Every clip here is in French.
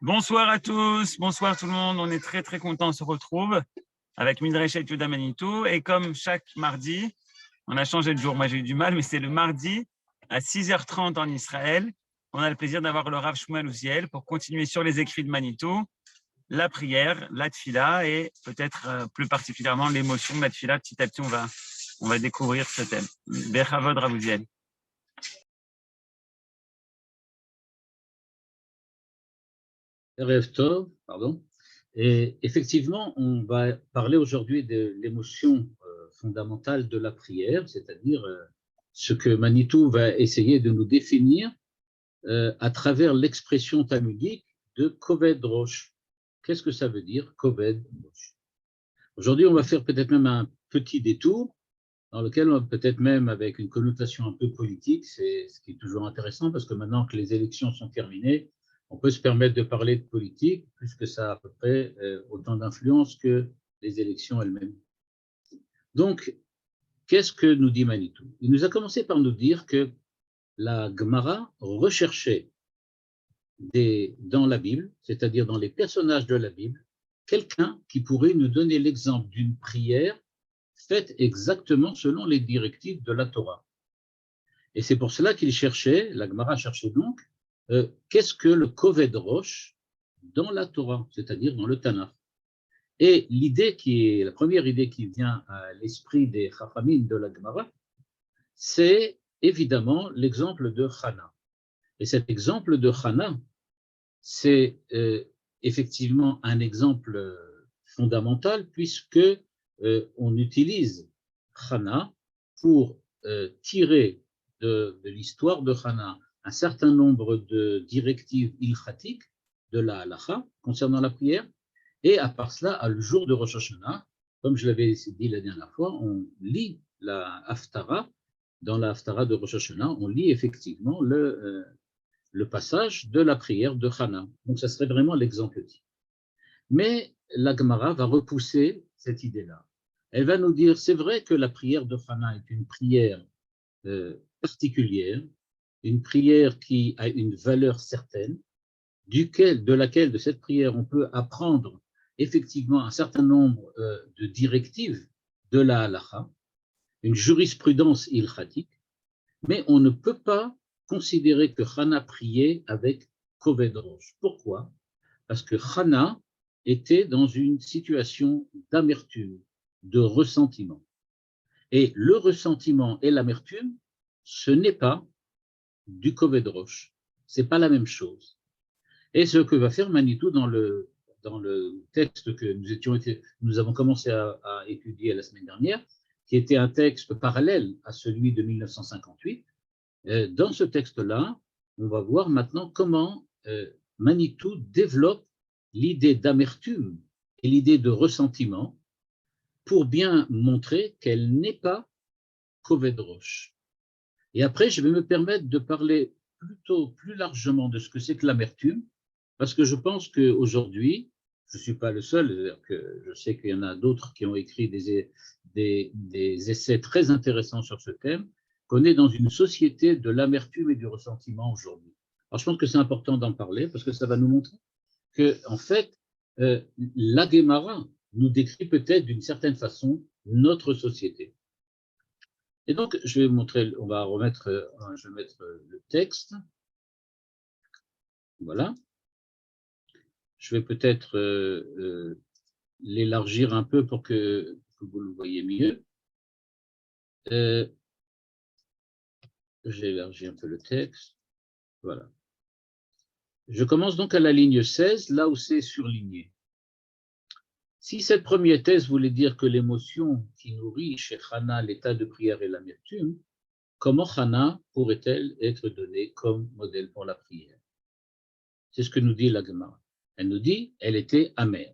Bonsoir à tous, bonsoir tout le monde. On est très content, on se retrouve avec Midrash Yehuda Manitou. Et comme chaque mardi, on a changé de jour. Moi, j'ai eu du mal, mais c'est le mardi à 6h30 en Israël. On a le plaisir d'avoir le Rav Shmuel Uziel pour continuer sur les écrits de Manitou, la prière, la tfila et peut-être plus particulièrement l'émotion de la tfila. Petit à petit, on va découvrir ce thème. Bechavod Rav Uziel. Erev Tov, pardon. Et effectivement, on va parler aujourd'hui de l'émotion fondamentale de la prière, c'est-à-dire ce que Manitou va essayer de nous définir à travers l'expression talmudique de Koved Rosh. Qu'est-ce que ça veut dire, Koved Rosh? Aujourd'hui, on va faire peut-être même un petit détour dans lequel, peut-être même avec une connotation un peu politique, c'est ce qui est toujours intéressant parce que maintenant que les élections sont terminées, on peut se permettre de parler de politique puisque ça a à peu près autant d'influence que les élections elles-mêmes. Donc, qu'est-ce que nous dit Manitou? Il nous a commencé par nous dire que la Gemara recherchait dans la Bible, c'est-à-dire dans les personnages de la Bible, quelqu'un qui pourrait nous donner l'exemple d'une prière faite exactement selon les directives de la Torah. Et c'est pour cela qu'il cherchait, la Gemara cherchait donc, qu'est-ce que le Koved Rosh dans la Torah, c'est-à-dire dans le Tanakh. Et la première idée qui vient à l'esprit des Chachamim de la Gemara, c'est évidemment l'exemple de Hana. Et cet exemple de Hana, c'est effectivement un exemple fondamental puisque on utilise Hana pour tirer de l'histoire de Hana un certain nombre de directives ilchatiques de la halacha concernant la prière, et à part cela, à le jour de Rosh Hashanah, comme je l'avais dit la dernière fois, on lit la Haftara. Dans la Haftara de Rosh Hashanah, on lit effectivement le passage de la prière de Hana. Donc, ça serait vraiment l'exemple type. Mais la Gemara va repousser cette idée-là. Elle va nous dire, c'est vrai que la prière de Hana est une prière particulière, une prière qui a une valeur certaine, de cette prière, on peut apprendre effectivement un certain nombre de directives de la halacha, une jurisprudence ilchatique, mais on ne peut pas considérer que Hana priait avec Koved Rosh. Pourquoi? Parce que Hana était dans une situation d'amertume, de ressentiment. Et le ressentiment et l'amertume, ce n'est pas du Koved Rosh. Ce n'est pas la même chose. Et ce que va faire Manitou dans le texte que nous avons commencé à étudier la semaine dernière, qui était un texte parallèle à celui de 1958, dans ce texte-là, on va voir maintenant comment Manitou développe l'idée d'amertume et l'idée de ressentiment pour bien montrer qu'elle n'est pas Koved Rosh. Et après, je vais me permettre de parler plutôt plus largement de ce que c'est que l'amertume, parce que je pense qu'aujourd'hui, je ne suis pas le seul, je sais qu'il y en a d'autres qui ont écrit des essais très intéressants sur ce thème, qu'on est dans une société de l'amertume et du ressentiment aujourd'hui. Alors, je pense que c'est important d'en parler, parce que ça va nous montrer que, en fait, la Gemara nous décrit peut-être d'une certaine façon notre société. Et donc, je vais montrer, je vais mettre le texte. Voilà. Je vais peut-être l'élargir un peu pour que vous le voyez mieux. J'ai élargi un peu le texte. Voilà. Je commence donc à la ligne 16, là où c'est surligné. Si cette première thèse voulait dire que l'émotion qui nourrit chez Hana l'état de prière et l'amertume, comment Hana pourrait-elle être donnée comme modèle pour la prière? C'est ce que nous dit la Gemara. Elle nous dit, elle était amère.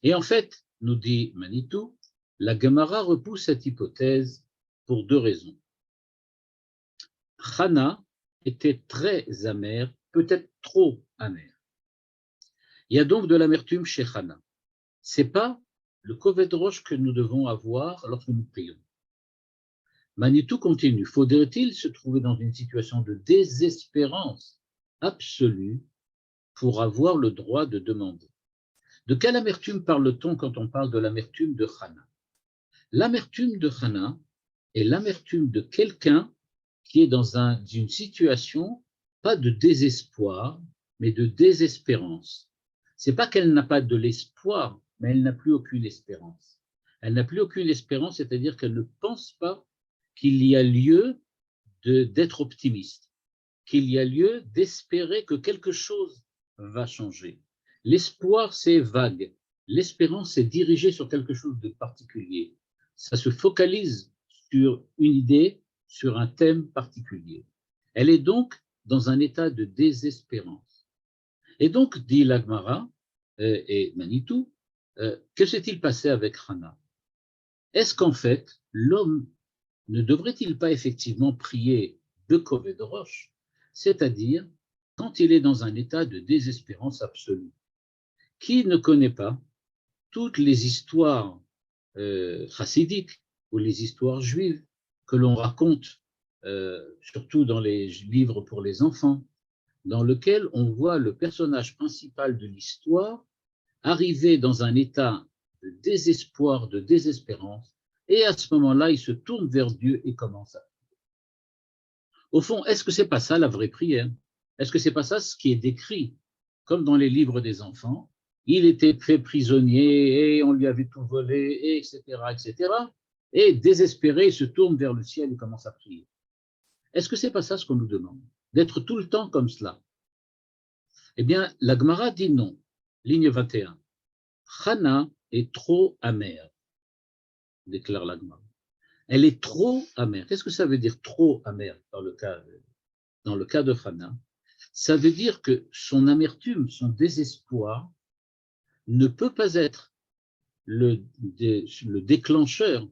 Et en fait, nous dit Manitou, la Gemara repousse cette hypothèse pour deux raisons. Hana était très amère, peut-être trop amère. Il y a donc de l'amertume chez Hana. Ce n'est pas le Koved Rosh que nous devons avoir lorsque nous prions. Manitou continue. Faudrait-il se trouver dans une situation de désespérance absolue pour avoir le droit de demander. De quelle amertume parle-t-on quand on parle de l'amertume de Hana? L'amertume de Hana est l'amertume de quelqu'un qui est dans une situation, pas de désespoir, mais de désespérance. C'est pas qu'elle n'a pas de l'espoir, mais elle n'a plus aucune espérance. Elle n'a plus aucune espérance, c'est-à-dire qu'elle ne pense pas qu'il y a lieu d'être optimiste, qu'il y a lieu d'espérer que quelque chose va changer. L'espoir, c'est vague. L'espérance, c'est dirigé sur quelque chose de particulier. Ça se focalise sur une idée, sur un thème particulier. Elle est donc dans un état de désespérance. Et donc, dit l'Agmara et Manitou, que s'est-il passé avec Hana? Est-ce qu'en fait, l'homme ne devrait-il pas effectivement prier de Koved Rosh, c'est-à-dire quand il est dans un état de désespérance absolue? Qui ne connaît pas toutes les histoires chassidiques ou les histoires juives que l'on raconte, surtout dans les livres pour les enfants, dans lesquels on voit le personnage principal de l'histoire arriver dans un état de désespoir, de désespérance, et à ce moment-là, il se tourne vers Dieu et commence à prier. Au fond, est-ce que c'est pas ça la vraie prière? Est-ce que c'est pas ça ce qui est décrit, comme dans les livres des enfants? Il était fait prisonnier et on lui avait tout volé, etc., etc. Et désespéré, il se tourne vers le ciel et commence à prier. Est-ce que c'est pas ça ce qu'on nous demande? D'être tout le temps comme cela? Eh bien, la Gemara dit non. Ligne 21. Hana est trop amère, déclare la Gemara. Elle est trop amère. Qu'est-ce que ça veut dire trop amère dans le cas de Hana? Ça veut dire que son amertume, son désespoir ne peut pas être le déclencheur,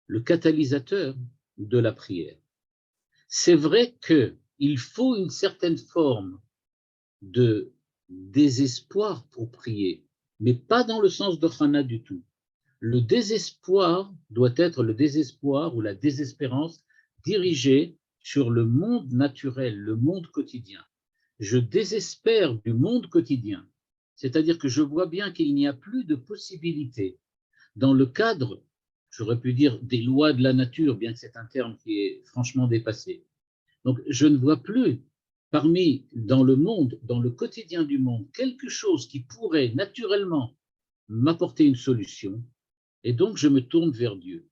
le catalyseur de la prière. C'est vrai qu'il faut une certaine forme de désespoir pour prier, mais pas dans le sens de Hana du tout. Le désespoir doit être le désespoir ou la désespérance dirigée sur le monde naturel, le monde quotidien. Je désespère du monde quotidien, c'est-à-dire que je vois bien qu'il n'y a plus de possibilité dans le cadre, j'aurais pu dire, des lois de la nature, bien que c'est un terme qui est franchement dépassé. Donc, je ne vois plus dans le monde, dans le quotidien du monde, quelque chose qui pourrait naturellement m'apporter une solution, et donc je me tourne vers Dieu.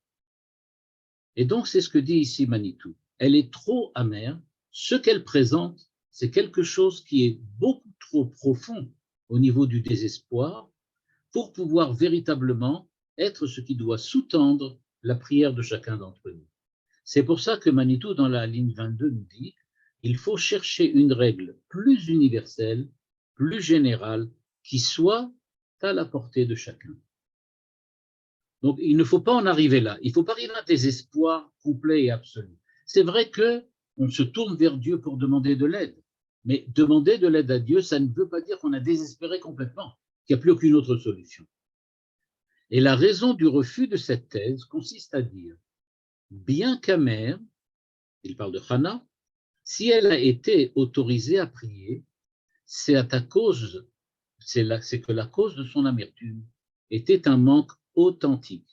Et donc, c'est ce que dit ici Manitou. Elle est trop amère. Ce qu'elle présente, c'est quelque chose qui est beaucoup trop profond au niveau du désespoir pour pouvoir véritablement être ce qui doit sous-tendre la prière de chacun d'entre nous. C'est pour ça que Manitou, dans la ligne 22, nous dit il faut chercher une règle plus universelle, plus générale, qui soit à la portée de chacun. Donc, il ne faut pas en arriver là. Il ne faut pas arriver à un désespoir complet et absolu. C'est vrai qu'on se tourne vers Dieu pour demander de l'aide, mais demander de l'aide à Dieu, ça ne veut pas dire qu'on a désespéré complètement, qu'il n'y a plus aucune autre solution. Et la raison du refus de cette thèse consiste à dire, bien qu'amère, il parle de Hana, si elle a été autorisée à prier, c'est que la cause de son amertume était un manque authentique.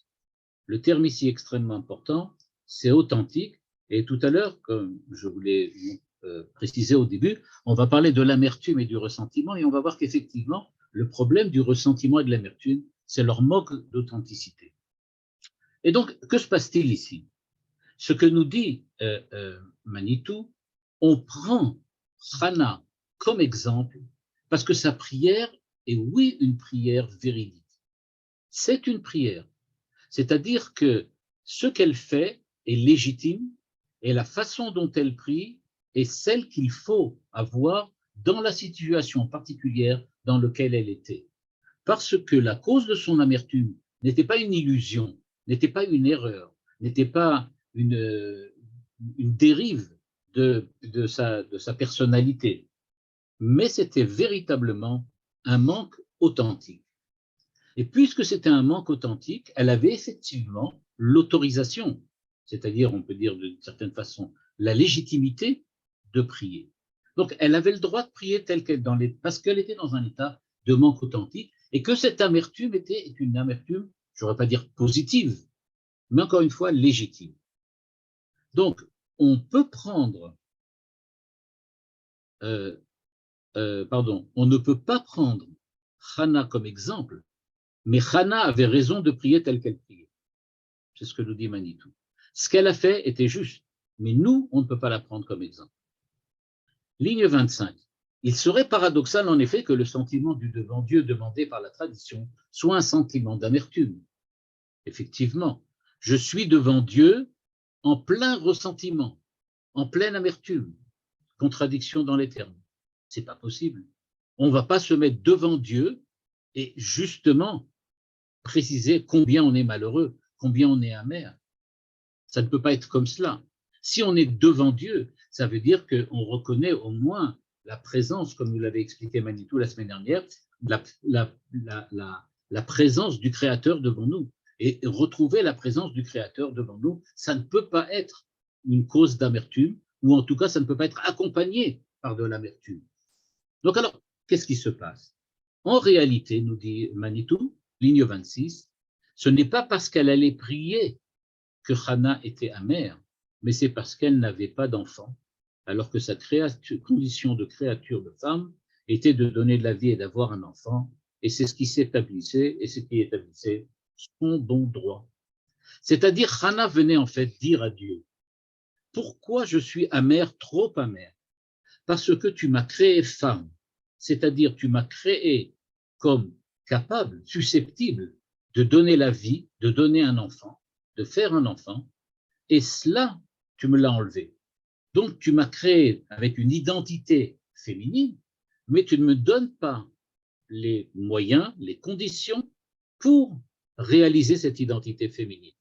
Le terme ici extrêmement important, c'est authentique. Et tout à l'heure, comme je voulais préciser au début, on va parler de l'amertume et du ressentiment et on va voir qu'effectivement, le problème du ressentiment et de l'amertume, c'est leur manque d'authenticité. Et donc, que se passe-t-il ici? Ce que nous dit Manitou, on prend Hana comme exemple parce que sa prière est, oui, une prière véridique. C'est une prière. C'est-à-dire que ce qu'elle fait est légitime et la façon dont elle prie est celle qu'il faut avoir dans la situation particulière dans laquelle elle était. Parce que la cause de son amertume n'était pas une illusion, n'était pas une erreur, n'était pas une dérive de sa personnalité, mais c'était véritablement un manque authentique. Et puisque c'était un manque authentique, elle avait effectivement l'autorisation, c'est-à-dire, on peut dire d'une certaine façon, la légitimité de prier. Donc, elle avait le droit de prier telle qu'elle, parce qu'elle était dans un état de manque authentique, et que cette amertume était une amertume, je ne voudrais pas dire positive, mais encore une fois légitime. Donc, on peut prendre, on ne peut pas prendre Hannah comme exemple, mais Hannah avait raison de prier telle qu'elle priait. C'est ce que nous dit Manitou. Ce qu'elle a fait était juste, mais nous, on ne peut pas la prendre comme exemple. Ligne 25. Il serait paradoxal en effet que le sentiment du devant Dieu demandé par la tradition soit un sentiment d'amertume. Effectivement, je suis devant Dieu en plein ressentiment, en pleine amertume, contradiction dans les termes. C'est pas possible. On ne va pas se mettre devant Dieu et justement préciser combien on est malheureux, combien on est amer. Ça ne peut pas être comme cela. Si on est devant Dieu, ça veut dire qu'on reconnaît au moins la présence, comme nous l'avait expliqué Manitou la semaine dernière, la présence du Créateur devant nous. Et retrouver la présence du Créateur devant nous, ça ne peut pas être une cause d'amertume, ou en tout cas, ça ne peut pas être accompagné par de l'amertume. Donc alors, qu'est-ce qui se passe? En réalité, nous dit Manitou, ligne 26, ce n'est pas parce qu'elle allait prier que Hannah était amère, mais c'est parce qu'elle n'avait pas d'enfant, alors que sa condition de créature de femme était de donner de la vie et d'avoir un enfant, et c'est ce qui s'établissait, et ce qui établissait son bon droit. C'est-à-dire, Hannah venait en fait dire à Dieu, pourquoi je suis amère, trop amère? Parce que tu m'as créée femme, c'est-à-dire tu m'as créée comme capable, susceptible de donner la vie, de donner un enfant, de faire un enfant, et cela, tu me l'as enlevé. Donc, tu m'as créé avec une identité féminine, mais tu ne me donnes pas les moyens, les conditions pour réaliser cette identité féminine.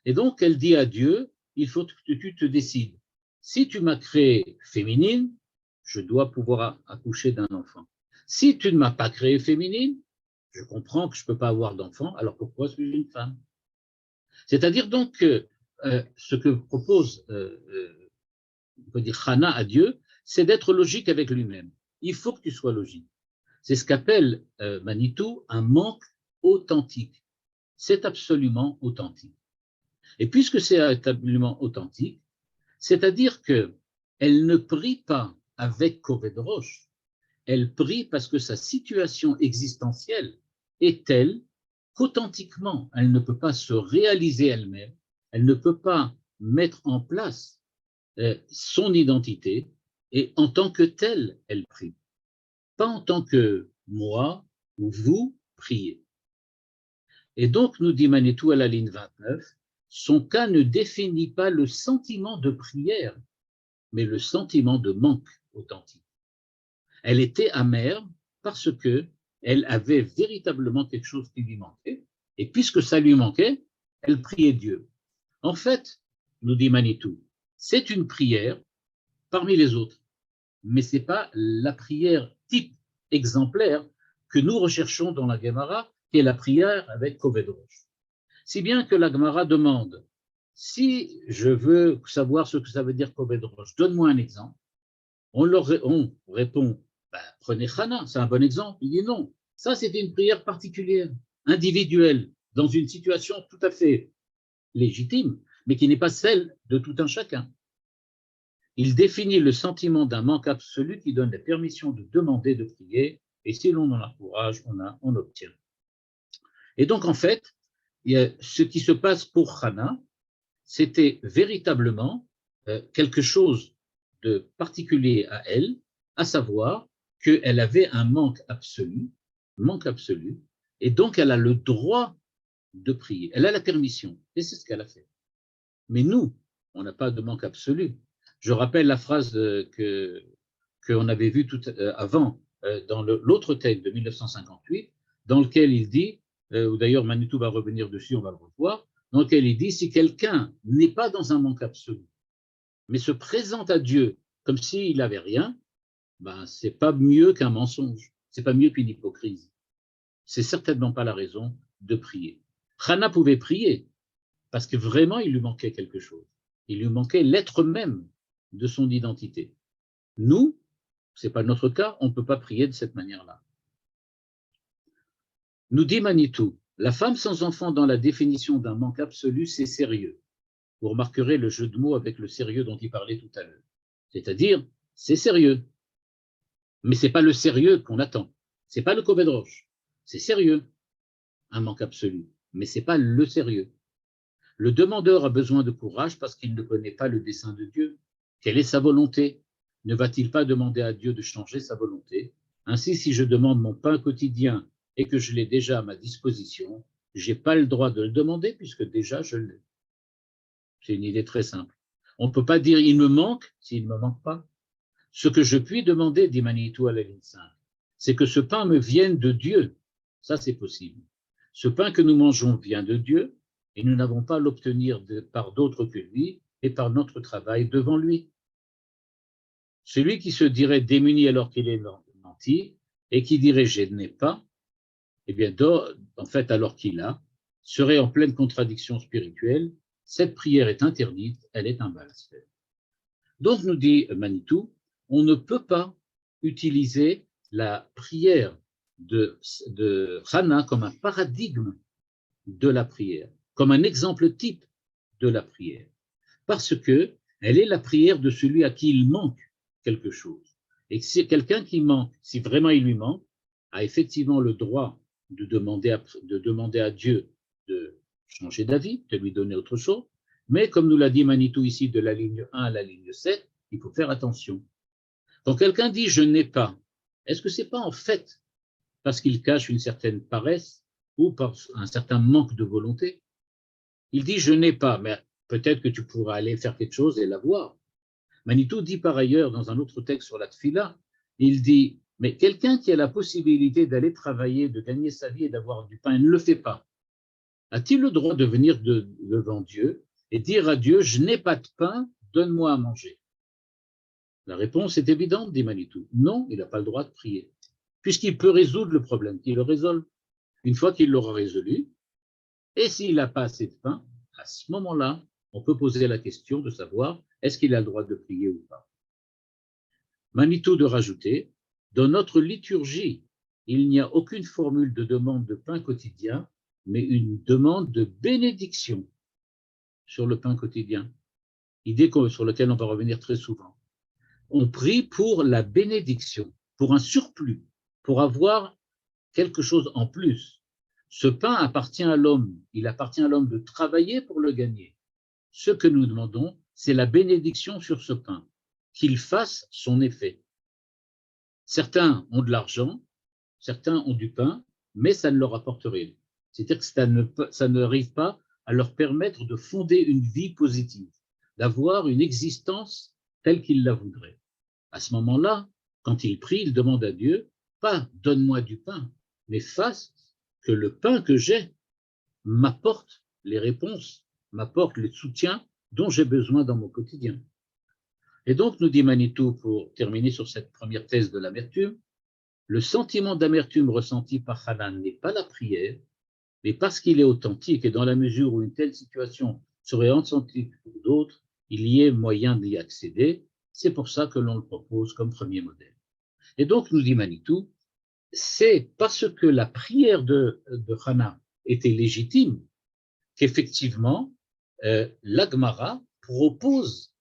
Et donc, elle dit à Dieu, il faut que tu te décides. Si tu m'as créé féminine, je dois pouvoir accoucher d'un enfant. Si tu ne m'as pas créé féminine, je comprends que je ne peux pas avoir d'enfant, alors pourquoi suis-je une femme? C'est-à-dire donc que ce que propose, on peut dire, Hannah à Dieu, c'est d'être logique avec lui-même. Il faut que tu sois logique. C'est ce qu'appelle Manitou un manque authentique. C'est absolument authentique. Et puisque c'est absolument authentique, c'est-à-dire qu'elle ne prie pas avec Koved Rosh, elle prie parce que sa situation existentielle est telle qu'authentiquement, elle ne peut pas se réaliser elle-même, elle ne peut pas mettre en place son identité, et en tant que telle, elle prie. Pas en tant que moi ou vous priez. Et donc, nous dit Manitou à la ligne 29, son cas ne définit pas le sentiment de prière, mais le sentiment de manque authentique. Elle était amère parce que elle avait véritablement quelque chose qui lui manquait, et puisque ça lui manquait, elle priait Dieu. En fait, nous dit Manitou, c'est une prière parmi les autres, mais ce n'est pas la prière type exemplaire que nous recherchons dans la Gemara, qui est la prière avec Koved Rosh. Si bien que la Gemara demande, si je veux savoir ce que ça veut dire Koved Rosh, donne-moi un exemple. On répond, ben, prenez Hannah, c'est un bon exemple. Il dit non, ça c'était une prière particulière, individuelle, dans une situation tout à fait légitime, mais qui n'est pas celle de tout un chacun. Il définit le sentiment d'un manque absolu qui donne la permission de demander de prier, et si l'on en encourage, on obtient. Et donc, en fait, ce qui se passe pour Hannah, c'était véritablement quelque chose de particulier à elle, à savoir qu'elle avait un manque absolu, et donc elle a le droit de prier. Elle a la permission, et c'est ce qu'elle a fait. Mais nous, on n'a pas de manque absolu. Je rappelle la phrase qu'on avait vue avant dans l'autre texte de 1958, dans lequel il dit, ou d'ailleurs Manitou va revenir dessus, on va le revoir, dans lequel il dit, si quelqu'un n'est pas dans un manque absolu, mais se présente à Dieu comme s'il n'avait rien, ben, ce n'est pas mieux qu'un mensonge, ce n'est pas mieux qu'une hypocrisie. C'est certainement pas la raison de prier. Hannah pouvait prier, parce que vraiment, il lui manquait quelque chose. Il lui manquait l'être même de son identité. Nous, ce n'est pas notre cas, on ne peut pas prier de cette manière-là. Nous dit Manitou, la femme sans enfant dans la définition d'un manque absolu, c'est sérieux. Vous remarquerez le jeu de mots avec le sérieux dont il parlait tout à l'heure. C'est-à-dire, c'est sérieux. Mais ce n'est pas le sérieux qu'on attend. Ce n'est pas le Kobed Rosh. C'est sérieux, un manque absolu. Mais ce n'est pas le sérieux. Le demandeur a besoin de courage parce qu'il ne connaît pas le dessein de Dieu. Quelle est sa volonté? Ne va-t-il pas demander à Dieu de changer sa volonté? Ainsi, si je demande mon pain quotidien et que je l'ai déjà à ma disposition, je n'ai pas le droit de le demander puisque déjà je l'ai. C'est une idée très simple. On ne peut pas dire il me manque s'il ne me manque pas. Ce que je puis demander, dit Manitou à la ligne 5, c'est que ce pain me vienne de Dieu. Ça, c'est possible. Ce pain que nous mangeons vient de Dieu et nous n'avons pas à l'obtenir par d'autres que lui et par notre travail devant lui. Celui qui se dirait démuni alors qu'il est menti et qui dirait je n'ai pas, eh bien, en fait, alors qu'il a, serait en pleine contradiction spirituelle. Cette prière est interdite, elle est un blasphème. Donc, nous dit Manitou, on ne peut pas utiliser la prière de Hana comme un paradigme de la prière, comme un exemple type de la prière, parce que elle est la prière de celui à qui il manque quelque chose. Et si quelqu'un qui manque, si vraiment il lui manque, a effectivement le droit de demander à Dieu de changer d'avis, de lui donner autre chose. Mais comme nous l'a dit Manitou ici, de la ligne 1 à la ligne 7, il faut faire attention. Quand quelqu'un dit « je n'ai pas », est-ce que ce n'est pas en fait parce qu'il cache une certaine paresse ou par un certain manque de volonté? Il dit « je n'ai pas », mais peut-être que tu pourras aller faire quelque chose et l'avoir. Manitou dit par ailleurs dans un autre texte sur la tfila, il dit « mais quelqu'un qui a la possibilité d'aller travailler, de gagner sa vie et d'avoir du pain, il ne le fait pas. A-t-il le droit de venir devant Dieu et dire à Dieu « je n'ai pas de pain, donne-moi à manger ». La réponse est évidente, dit Manitou. Non, il n'a pas le droit de prier, puisqu'il peut résoudre le problème, qu'il le résolve. Une fois qu'il l'aura résolu, et s'il n'a pas assez de pain, à ce moment-là, on peut poser la question de savoir est-ce qu'il a le droit de prier ou pas. Manitou de rajouter, dans notre liturgie, il n'y a aucune formule de demande de pain quotidien, mais une demande de bénédiction sur le pain quotidien, idée sur laquelle on va revenir très souvent. On prie pour la bénédiction, pour un surplus, pour avoir quelque chose en plus. Ce pain appartient à l'homme, il appartient à l'homme de travailler pour le gagner. Ce que nous demandons, c'est la bénédiction sur ce pain, qu'il fasse son effet. Certains ont de l'argent, certains ont du pain, mais ça ne leur apporte rien. C'est-à-dire que ça n'arrive pas à leur permettre de fonder une vie positive, d'avoir une existence telle qu'ils la voudraient. À ce moment-là, quand ils prient, ils demandent à Dieu, pas « donne-moi du pain », mais fasse que le pain que j'ai m'apporte les réponses, m'apporte le soutien dont j'ai besoin dans mon quotidien. Et donc, nous dit Manitou, pour terminer sur cette première thèse de l'amertume, le sentiment d'amertume ressenti par Hanan n'est pas la prière, mais parce qu'il est authentique et dans la mesure où une telle situation serait authentique pour d'autres, il y ait moyen d'y accéder. C'est pour ça que l'on le propose comme premier modèle. Et donc, nous dit Manitou, c'est parce que la prière de Hana était légitime qu'effectivement, l'Agmara propose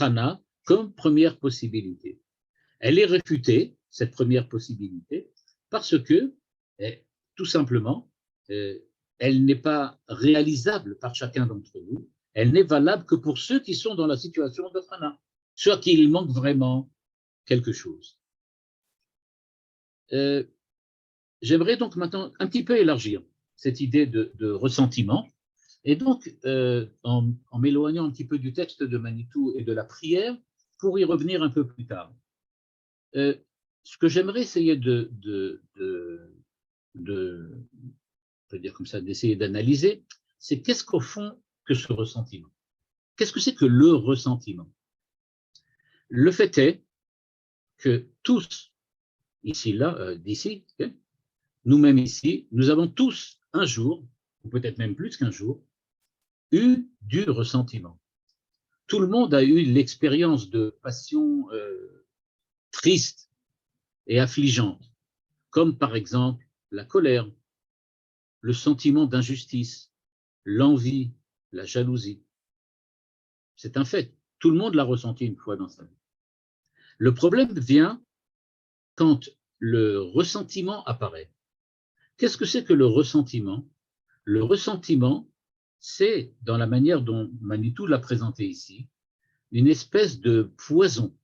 Hana comme première possibilité. Elle est réfutée, cette première possibilité, parce que, tout simplement, elle n'est pas réalisable par chacun d'entre nous. Elle n'est valable que pour ceux qui sont dans la situation de Hana, ceux à qui il manque vraiment quelque chose. J'aimerais donc maintenant un petit peu élargir cette idée de ressentiment, et donc en m'éloignant un petit peu du texte de Manitou et de la prière, pour y revenir un peu plus tard. Ce que j'aimerais essayer d'essayer d'analyser, c'est qu'est-ce qu'au fond que ce ressentiment? Qu'est-ce que c'est que le ressentiment? Le fait est que tous, d'ici, nous-mêmes ici, nous avons tous un jour, ou peut-être même plus qu'un jour, eu du ressentiment. Tout le monde a eu l'expérience de passion tristes et affligeantes, comme par exemple la colère, le sentiment d'injustice, l'envie, la jalousie. C'est un fait. Tout le monde l'a ressenti une fois dans sa vie. Le problème vient quand le ressentiment apparaît. Qu'est-ce que c'est que le ressentiment? Le ressentiment, c'est, dans la manière dont Manitou l'a présenté ici, une espèce de poison,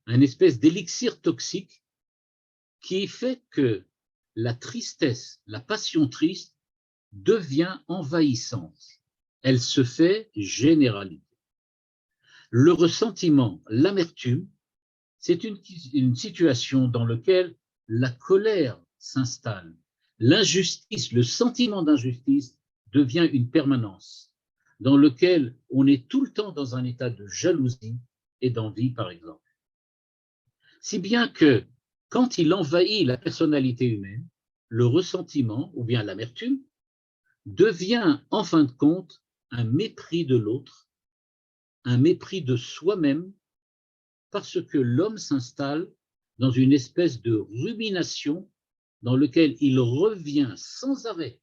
une espèce d'élixir toxique qui fait que la tristesse, la passion triste devient envahissante. Elle se fait généralité. Le ressentiment, l'amertume, c'est une situation dans laquelle la colère s'installe. L'injustice, le sentiment d'injustice devient une permanence, dans lequel on est tout le temps dans un état de jalousie et d'envie, par exemple. Si bien que, quand il envahit la personnalité humaine, le ressentiment, ou bien l'amertume, devient, en fin de compte, un mépris de l'autre, un mépris de soi-même, parce que l'homme s'installe dans une espèce de rumination dans laquelle il revient sans arrêt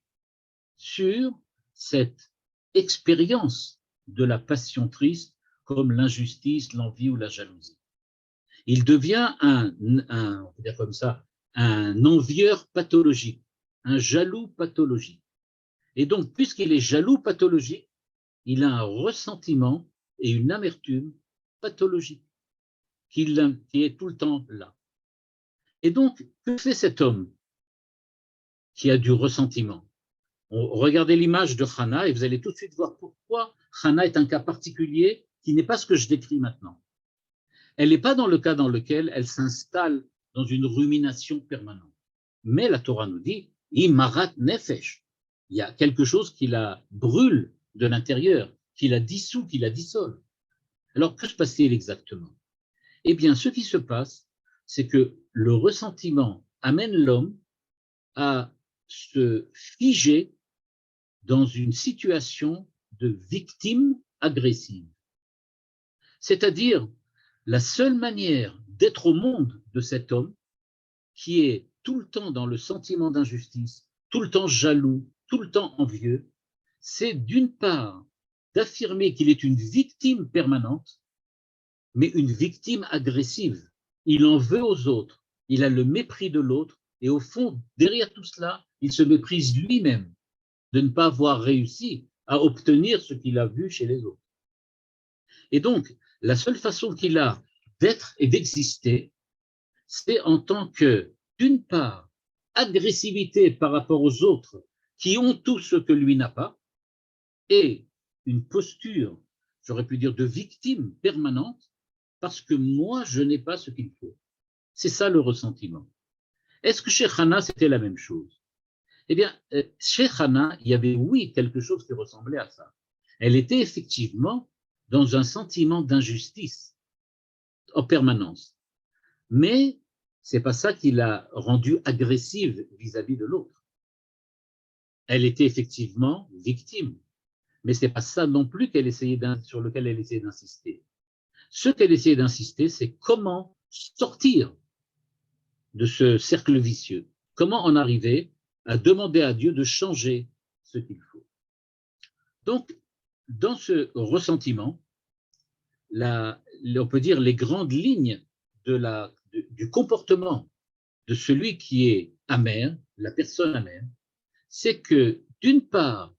sur cette expérience de la passion triste comme l'injustice, l'envie ou la jalousie. Il devient on peut dire comme ça, un envieur pathologique, un jaloux pathologique. Et donc, puisqu'il est jaloux pathologique, il a un ressentiment et une amertume pathologique qui est tout le temps là. Et donc, que fait cet homme qui a du ressentiment? Regardez l'image de Hannah et vous allez tout de suite voir pourquoi Hannah est un cas particulier qui n'est pas ce que je décris maintenant. Elle n'est pas dans le cas dans lequel elle s'installe dans une rumination permanente. Mais la Torah nous dit, Imarat nefesh. Il y a quelque chose qui la brûle de l'intérieur, qui la dissout, qui la dissole. Alors, que se passe-t-il exactement? Eh bien, ce qui se passe, c'est que le ressentiment amène l'homme à se figer dans une situation de victime agressive. C'est-à-dire, la seule manière d'être au monde de cet homme, qui est tout le temps dans le sentiment d'injustice, tout le temps jaloux, tout le temps envieux, c'est d'une part d'affirmer qu'il est une victime permanente, mais une victime agressive. Il en veut aux autres, il a le mépris de l'autre, et au fond, derrière tout cela, il se méprise lui-même de ne pas avoir réussi à obtenir ce qu'il a vu chez les autres. Et donc, la seule façon qu'il a d'être et d'exister, c'est en tant que, d'une part, agressivité par rapport aux autres qui ont tout ce que lui n'a pas, et une posture, j'aurais pu dire, de victime permanente, parce que moi, je n'ai pas ce qu'il faut. C'est ça le ressentiment. Est-ce que chez Hannah, c'était la même chose? Eh bien, chez Hannah, il y avait, oui, quelque chose qui ressemblait à ça. Elle était effectivement dans un sentiment d'injustice en permanence. Mais c'est pas ça qui l'a rendue agressive vis-à-vis de l'autre. Elle était effectivement victime, mais c'est pas ça non plus sur lequel elle essayait d'insister. Ce qu'elle essayait d'insister, c'est comment sortir de ce cercle vicieux, comment en arriver à demander à Dieu de changer ce qu'il faut. Donc, dans ce ressentiment, on peut dire les grandes lignes du comportement de celui qui est amer, la personne amère, c'est que d'une part,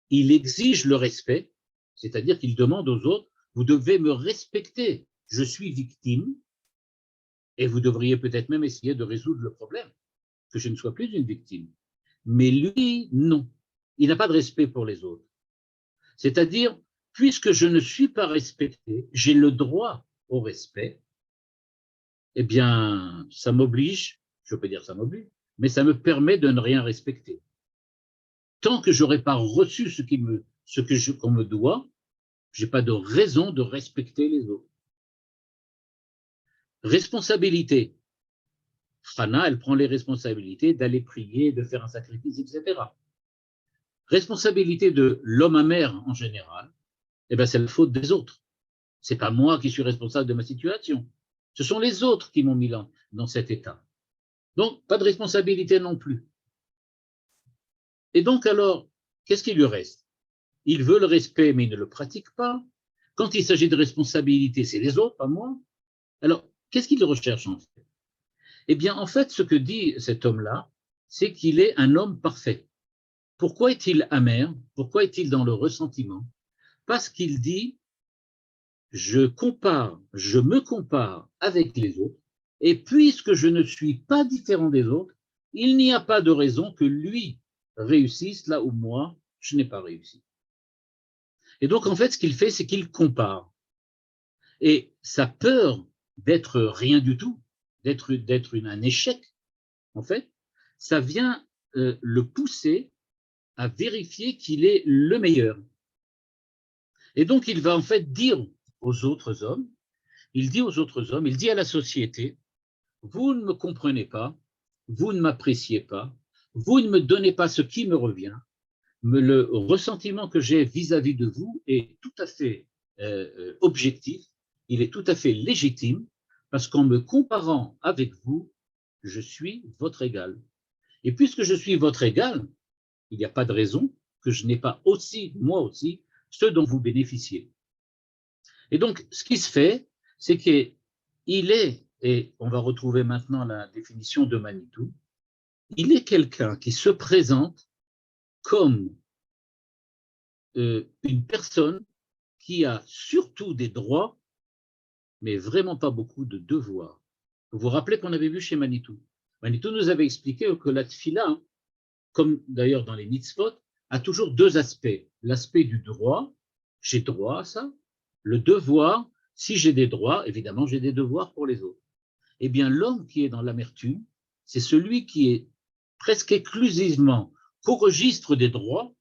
il exige le respect, c'est-à-dire qu'il demande aux autres, vous devez me respecter, je suis victime, et vous devriez peut-être même essayer de résoudre le problème, que je ne sois plus une victime. Mais lui, non, il n'a pas de respect pour les autres. C'est-à-dire, puisque je ne suis pas respecté, j'ai le droit au respect, eh bien, ça m'oblige, je peux dire ça m'oblige, mais ça me permet de ne rien respecter. Tant que je n'aurai pas reçu qu'on me doit, je n'ai pas de raison de respecter les autres. Responsabilité. Hannah, elle prend les responsabilités d'aller prier, de faire un sacrifice, etc. Responsabilité de l'homme amer en général, eh bien, c'est la faute des autres. C'est pas moi qui suis responsable de ma situation. Ce sont les autres qui m'ont mis dans cet état. Donc, pas de responsabilité non plus. Et donc, alors, qu'est-ce qu'il lui reste? Il veut le respect, mais il ne le pratique pas. Quand il s'agit de responsabilité, c'est les autres, pas moi. Alors, qu'est-ce qu'il recherche en fait? Eh bien, en fait, ce que dit cet homme-là, c'est qu'il est un homme parfait. Pourquoi est-il amer? Pourquoi est-il dans le ressentiment? Parce qu'il dit, je me compare avec les autres, et puisque je ne suis pas différent des autres, il n'y a pas de raison que lui réussisse là où moi, je n'ai pas réussi. Et donc, en fait, ce qu'il fait, c'est qu'il compare. Et sa peur d'être rien du tout, d'être un échec, en fait, ça vient le pousser à vérifier qu'il est le meilleur. Et donc, il va en fait dire aux autres hommes, il dit à la société, vous ne me comprenez pas, vous ne m'appréciez pas, vous ne me donnez pas ce qui me revient, le ressentiment que j'ai vis-à-vis de vous est tout à fait objectif, il est tout à fait légitime, parce qu'en me comparant avec vous, je suis votre égal. Et puisque je suis votre égal, il n'y a pas de raison que je n'ai pas aussi, moi aussi, ce dont vous bénéficiez. Et donc, ce qui se fait, c'est qu'il est, et on va retrouver maintenant la définition de Manitou, il est quelqu'un qui se présente comme une personne qui a surtout des droits, mais vraiment pas beaucoup de devoirs. Vous vous rappelez qu'on avait vu chez Manitou. Manitou nous avait expliqué que la tfila, comme d'ailleurs dans les mitzvot, a toujours deux aspects. L'aspect du droit, j'ai droit à ça. Le devoir, si j'ai des droits, évidemment, j'ai des devoirs pour les autres. Eh bien, l'homme qui est dans l'amertume, c'est celui qui est presque exclusivement qu'au registre des droits,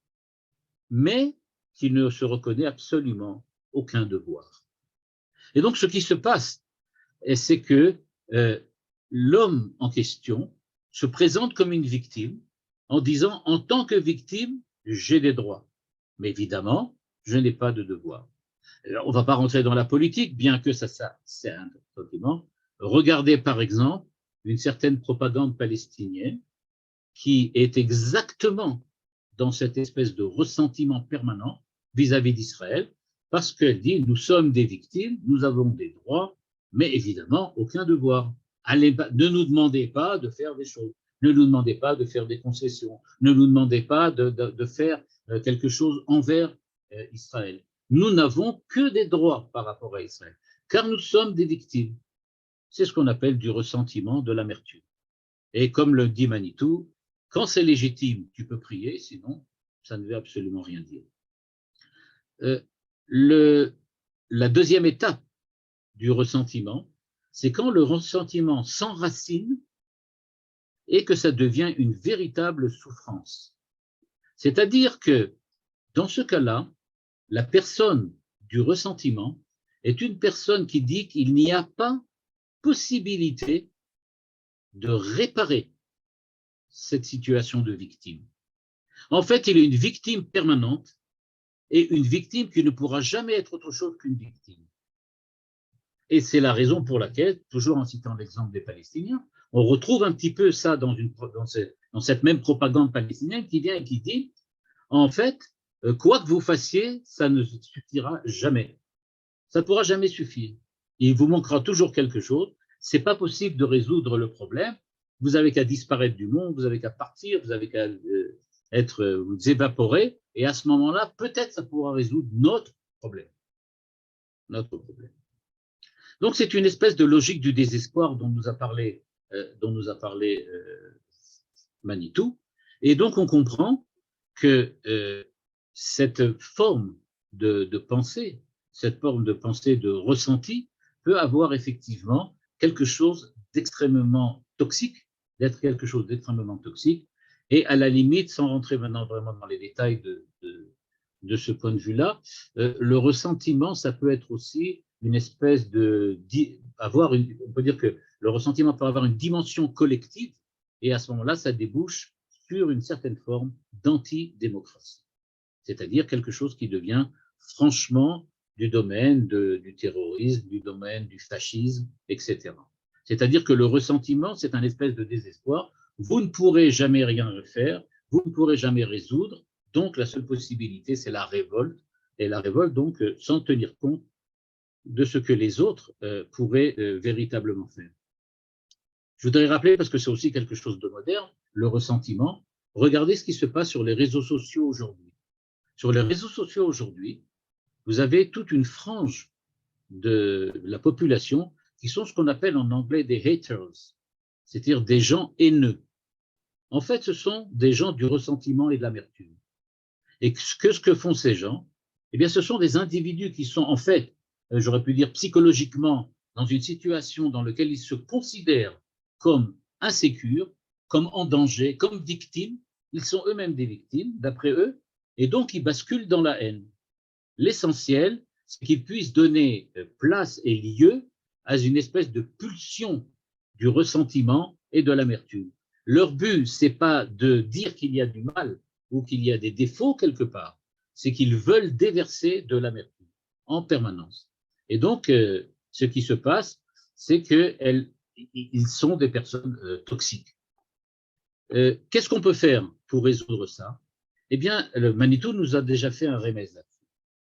mais qui ne se reconnaît absolument aucun devoir. Et donc, ce qui se passe, c'est que l'homme en question se présente comme une victime en disant, en tant que victime, j'ai des droits. Mais évidemment, je n'ai pas de devoir. Alors, on ne va pas rentrer dans la politique, bien que ça c'est un document. Regardez par exemple une certaine propagande palestinienne qui est exactement dans cette espèce de ressentiment permanent vis-à-vis d'Israël, parce qu'elle dit, nous sommes des victimes, nous avons des droits, mais évidemment aucun devoir. Allez, ne nous demandez pas de faire des choses, ne nous demandez pas de faire des concessions, ne nous demandez pas de faire quelque chose envers Israël. Nous n'avons que des droits par rapport à Israël, car nous sommes des victimes. C'est ce qu'on appelle du ressentiment, de l'amertume. Et comme le dit Manitou, quand c'est légitime, tu peux prier, sinon, ça ne veut absolument rien dire. La deuxième étape du ressentiment, c'est quand le ressentiment s'enracine et que ça devient une véritable souffrance. C'est-à-dire que, dans ce cas-là, la personne du ressentiment est une personne qui dit qu'il n'y a pas possibilité de réparer cette situation de victime. En fait, il est une victime permanente et une victime qui ne pourra jamais être autre chose qu'une victime. Et c'est la raison pour laquelle, toujours en citant l'exemple des Palestiniens, on retrouve un petit peu ça dans cette même propagande palestinienne qui vient et qui dit, en fait, quoi que vous fassiez, ça ne suffira jamais. Ça ne pourra jamais suffire. Il vous manquera toujours quelque chose. C'est pas possible de résoudre le problème. Vous avez qu'à disparaître du monde, vous avez qu'à partir, vous avez qu'à vous évaporer. Et à ce moment-là, peut-être ça pourra résoudre notre problème. Notre problème. Donc c'est une espèce de logique du désespoir dont nous a parlé Manitou. Et donc on comprend que cette forme de pensée, cette forme de pensée de ressenti peut avoir effectivement quelque chose d'extrêmement toxique, d'être quelque chose d'extrêmement toxique. Et à la limite, sans rentrer maintenant vraiment dans les détails de ce point de vue-là, le ressentiment, ça peut être aussi une espèce on peut dire que le ressentiment peut avoir une dimension collective, et à ce moment-là, ça débouche sur une certaine forme d'antidémocratie, c'est-à-dire quelque chose qui devient franchement du domaine du terrorisme, du domaine du fascisme, etc. C'est-à-dire que le ressentiment, c'est un espèce de désespoir. Vous ne pourrez jamais rien faire, vous ne pourrez jamais résoudre, donc la seule possibilité, c'est la révolte, et la révolte, donc, sans tenir compte de ce que les autres pourraient véritablement faire. Je voudrais rappeler, parce que c'est aussi quelque chose de moderne, le ressentiment. Regardez ce qui se passe sur les réseaux sociaux aujourd'hui. Sur les réseaux sociaux aujourd'hui, vous avez toute une frange de la population qui sont ce qu'on appelle en anglais des haters, c'est-à-dire des gens haineux. En fait, ce sont des gens du ressentiment et de l'amertume. Et ce que font ces gens? Eh bien, ce sont des individus qui sont en fait, j'aurais pu dire psychologiquement, dans une situation dans laquelle ils se considèrent comme insécures, comme en danger, comme victimes. Ils sont eux-mêmes des victimes, d'après eux, et donc ils basculent dans la haine. L'essentiel, c'est qu'ils puissent donner place et lieu à une espèce de pulsion du ressentiment et de l'amertume. Leur but, c'est pas de dire qu'il y a du mal ou qu'il y a des défauts quelque part, c'est qu'ils veulent déverser de l'amertume en permanence. Et donc, ce qui se passe, c'est qu'ils sont des personnes toxiques. Qu'est-ce qu'on peut faire pour résoudre ça? Eh bien, le Manitou nous a déjà fait un remède là.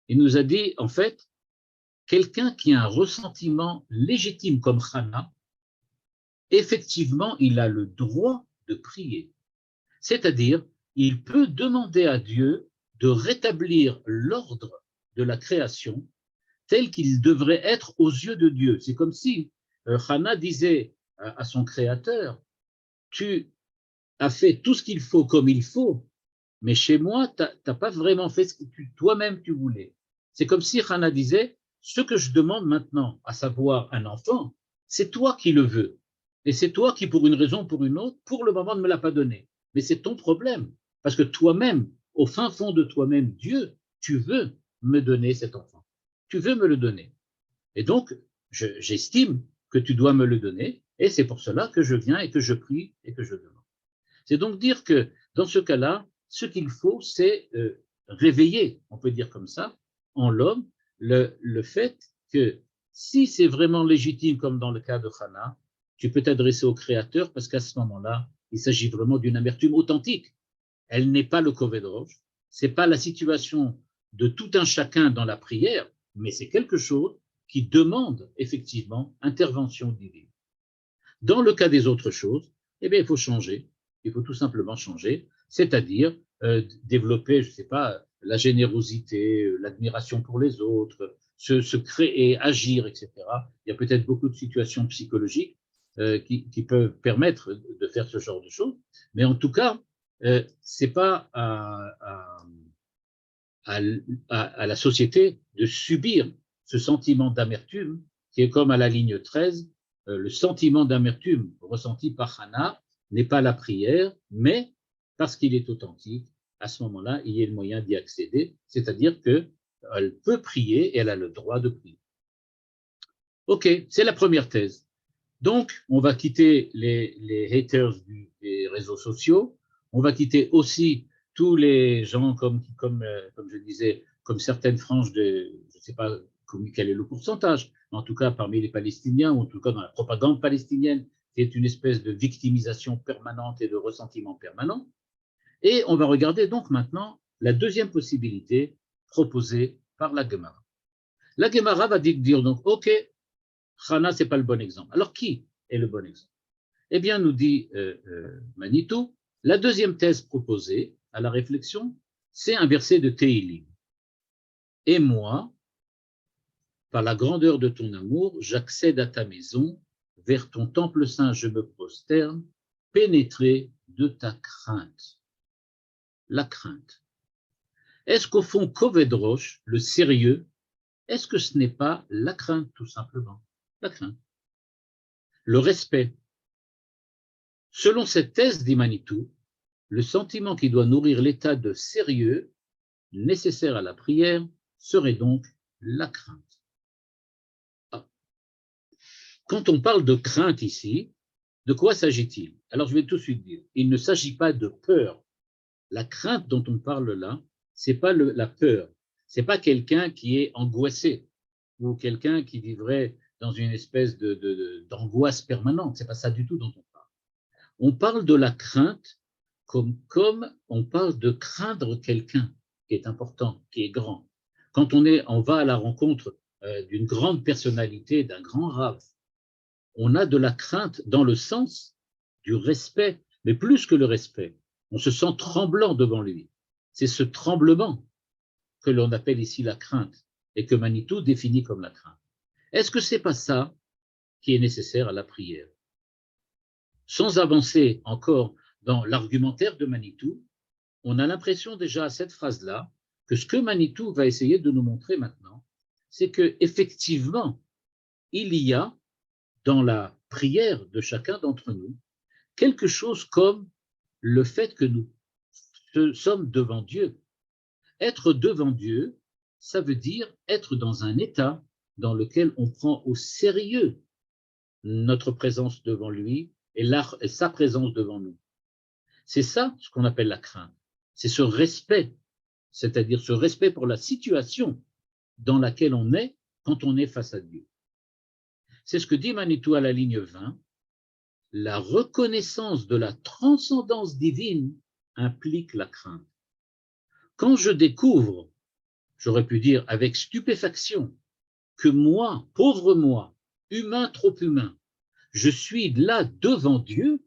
Il nous a dit, en fait, quelqu'un qui a un ressentiment légitime comme Hana, effectivement, il a le droit de prier. C'est-à-dire, il peut demander à Dieu de rétablir l'ordre de la création tel qu'il devrait être aux yeux de Dieu. C'est comme si Hana disait à son créateur, tu as fait tout ce qu'il faut comme il faut, mais chez moi, tu n'as pas vraiment fait ce que toi-même tu voulais. C'est comme si Hana disait, ce que je demande maintenant, à savoir un enfant, c'est toi qui le veux. Et c'est toi qui, pour une raison ou pour une autre, pour le moment ne me l'a pas donné. Mais c'est ton problème. Parce que toi-même, au fin fond de toi-même, Dieu, tu veux me donner cet enfant. Tu veux me le donner. Et donc, j'estime que tu dois me le donner. Et c'est pour cela que je viens et que je prie et que je demande. C'est donc dire que dans ce cas-là, ce qu'il faut, c'est réveiller, on peut dire comme ça, en l'homme, le fait que si c'est vraiment légitime, comme dans le cas de Hana, tu peux t'adresser au Créateur parce qu'à ce moment-là, il s'agit vraiment d'une amertume authentique. Elle n'est pas le Kovedrosh, c'est pas la situation de tout un chacun dans la prière, mais c'est quelque chose qui demande effectivement intervention divine. Dans le cas des autres choses, eh bien, il faut changer. Il faut tout simplement changer, c'est-à-dire développer, je ne sais pas, la générosité, l'admiration pour les autres, se créer, agir, etc. Il y a peut-être beaucoup de situations psychologiques qui peuvent permettre de faire ce genre de choses, mais en tout cas, c'est pas à la société de subir ce sentiment d'amertume qui est comme à la ligne 13, le sentiment d'amertume ressenti par Hana n'est pas la prière, mais parce qu'il est authentique, à ce moment-là, il y a le moyen d'y accéder, c'est-à-dire qu'elle peut prier et elle a le droit de prier. Ok, c'est la première thèse. Donc, on va quitter les haters des réseaux sociaux, on va quitter aussi tous les gens comme je disais, comme certaines franges de, je ne sais pas quel est le pourcentage, mais en tout cas parmi les Palestiniens, ou en tout cas dans la propagande palestinienne, qui est une espèce de victimisation permanente et de ressentiment permanent. Et on va regarder donc maintenant la deuxième possibilité proposée par la Gemara. La Gemara va dire donc, ok, Hana, ce n'est pas le bon exemple. Alors, qui est le bon exemple? Eh bien, nous dit Manitou, la deuxième thèse proposée à la réflexion, c'est un verset de Teilim. Et moi, par la grandeur de ton amour, j'accède à ta maison, vers ton temple saint je me prosterne, pénétré de ta crainte. La crainte. Est-ce qu'au fond, Kovedrosh, le sérieux, est-ce que ce n'est pas la crainte tout simplement? La crainte. Le respect. Selon cette thèse dit Manitou, le sentiment qui doit nourrir l'état de sérieux nécessaire à la prière serait donc la crainte. Ah. Quand on parle de crainte ici, de quoi s'agit-il? Alors je vais tout de suite dire, il ne s'agit pas de peur. La crainte dont on parle là, c'est pas la peur, Ce n'est pas quelqu'un qui est angoissé ou quelqu'un qui vivrait dans une espèce d'angoisse permanente. Ce n'est pas ça du tout dont on parle. On parle de la crainte comme on parle de craindre quelqu'un qui est important, qui est grand. Quand on va à la rencontre d'une grande personnalité, d'un grand rave, on a de la crainte dans le sens du respect, mais plus que le respect. On se sent tremblant devant lui. C'est ce tremblement que l'on appelle ici la crainte et que Manitou définit comme la crainte. Est-ce que c'est pas ça qui est nécessaire à la prière? Sans avancer encore dans l'argumentaire de Manitou, on a l'impression déjà à cette phrase-là que ce que Manitou va essayer de nous montrer maintenant, c'est que effectivement, il y a dans la prière de chacun d'entre nous quelque chose comme le fait que nous sommes devant Dieu. Être devant Dieu, ça veut dire être dans un état dans lequel on prend au sérieux notre présence devant lui et sa présence devant nous. C'est ça ce qu'on appelle la crainte. C'est ce respect, c'est-à-dire ce respect pour la situation dans laquelle on est quand on est face à Dieu. C'est ce que dit Manitou à la ligne 20. La reconnaissance de la transcendance divine implique la crainte. Quand je découvre, j'aurais pu dire avec stupéfaction, que moi, pauvre moi, humain trop humain, je suis là devant Dieu,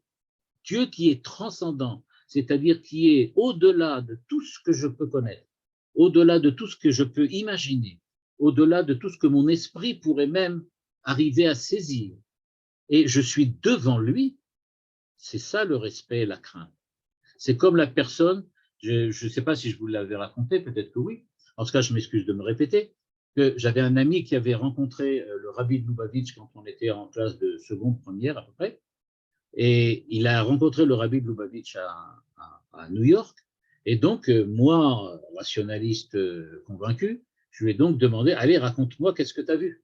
Dieu qui est transcendant, c'est-à-dire qui est au-delà de tout ce que je peux connaître, au-delà de tout ce que je peux imaginer, au-delà de tout ce que mon esprit pourrait même arriver à saisir. Et je suis devant lui, c'est ça le respect et la crainte. C'est comme la personne, je ne sais pas si je vous l'avais raconté, peut-être que oui, en tout cas je m'excuse de me répéter, que j'avais un ami qui avait rencontré le rabbi de Lubavitch quand on était en classe de seconde, première à peu près, et il a rencontré le rabbi de Lubavitch à New York, et donc moi, rationaliste convaincu, je lui ai donc demandé, allez, raconte-moi, qu'est-ce que tu as vu?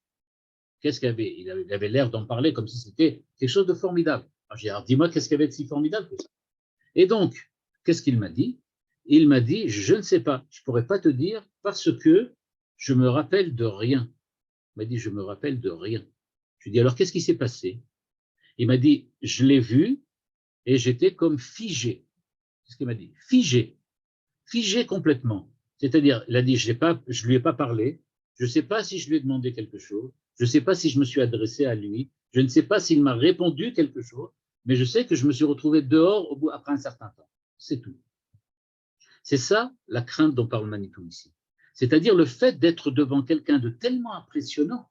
Qu'est-ce qu'il y avait? Il avait l'air d'en parler comme si c'était quelque chose de formidable. Alors, j'ai dit, alors dis-moi, qu'est-ce qu'il y avait de si formidable que ça? Et donc, qu'est-ce qu'il m'a dit? Il m'a dit, je ne sais pas, je ne pourrais pas te dire parce que je me rappelle de rien. Il m'a dit, je me rappelle de rien. Je lui ai dit, alors qu'est-ce qui s'est passé? Il m'a dit, je l'ai vu et j'étais comme figé. C'est ce qu'il m'a dit, figé, figé complètement. C'est-à-dire, il a dit, je ne lui ai pas parlé, je ne sais pas si je lui ai demandé quelque chose, je ne sais pas si je me suis adressé à lui, je ne sais pas s'il m'a répondu quelque chose, mais je sais que je me suis retrouvé dehors après un certain temps. C'est tout. C'est ça la crainte dont parle Manitou ici. C'est-à-dire le fait d'être devant quelqu'un de tellement impressionnant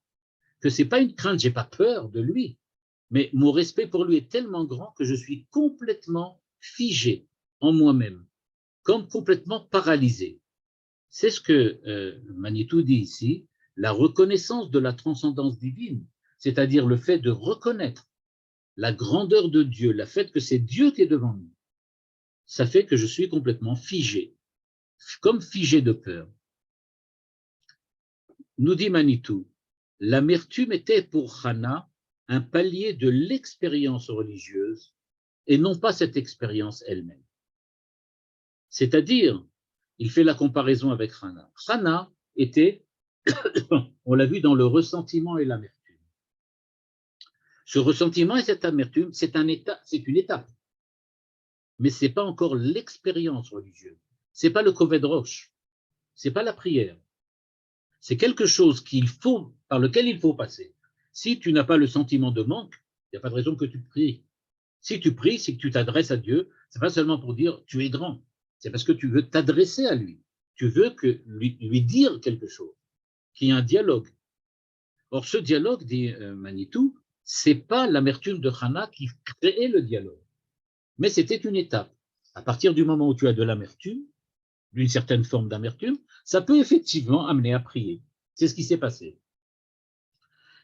que ce n'est pas une crainte, je n'ai pas peur de lui, mais mon respect pour lui est tellement grand que je suis complètement figé en moi-même, comme complètement paralysé. C'est ce que Manitou dit ici, la reconnaissance de la transcendance divine, c'est-à-dire le fait de reconnaître la grandeur de Dieu, le fait que c'est Dieu qui est devant nous, ça fait que je suis complètement figé, comme figé de peur. Nous dit Manitou, l'amertume était pour Hana un palier de l'expérience religieuse et non pas cette expérience elle-même. C'est-à-dire, il fait la comparaison avec Hana. Hana était, on l'a vu, dans le ressentiment et l'amertume. Ce ressentiment et cette amertume, c'est une étape. Mais ce n'est pas encore l'expérience religieuse. Ce n'est pas le Koved Rosh. Ce n'est pas la prière. C'est quelque chose par lequel il faut passer. Si tu n'as pas le sentiment de manque, il n'y a pas de raison que tu pries. Si tu pries, c'est que tu t'adresses à Dieu. Ce n'est pas seulement pour dire tu es grand. C'est parce que tu veux t'adresser à lui. Tu veux lui dire quelque chose, qu'il y ait un dialogue. Or, ce dialogue, dit Manitou, ce n'est pas l'amertume de Hana qui créait le dialogue. Mais c'était une étape. À partir du moment où tu as de l'amertume, d'une certaine forme d'amertume, ça peut effectivement amener à prier. C'est ce qui s'est passé.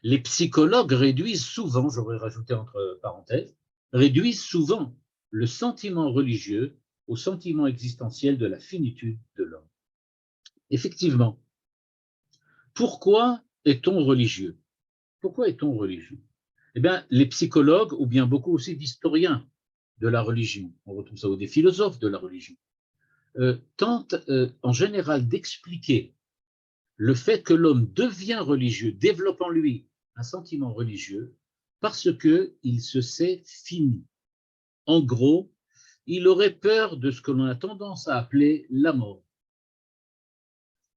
Les psychologues réduisent souvent, j'aurais rajouté entre parenthèses, réduisent souvent le sentiment religieux au sentiment existentiel de la finitude de l'homme. Effectivement, pourquoi est-on religieux? Pourquoi est-on religieux? Eh bien, les psychologues, ou bien beaucoup aussi d'historiens de la religion, on retrouve ça, ou des philosophes de la religion, tentent en général d'expliquer le fait que l'homme devient religieux, développe en lui un sentiment religieux, parce qu'il se sait fini. En gros, il aurait peur de ce que l'on a tendance à appeler la mort,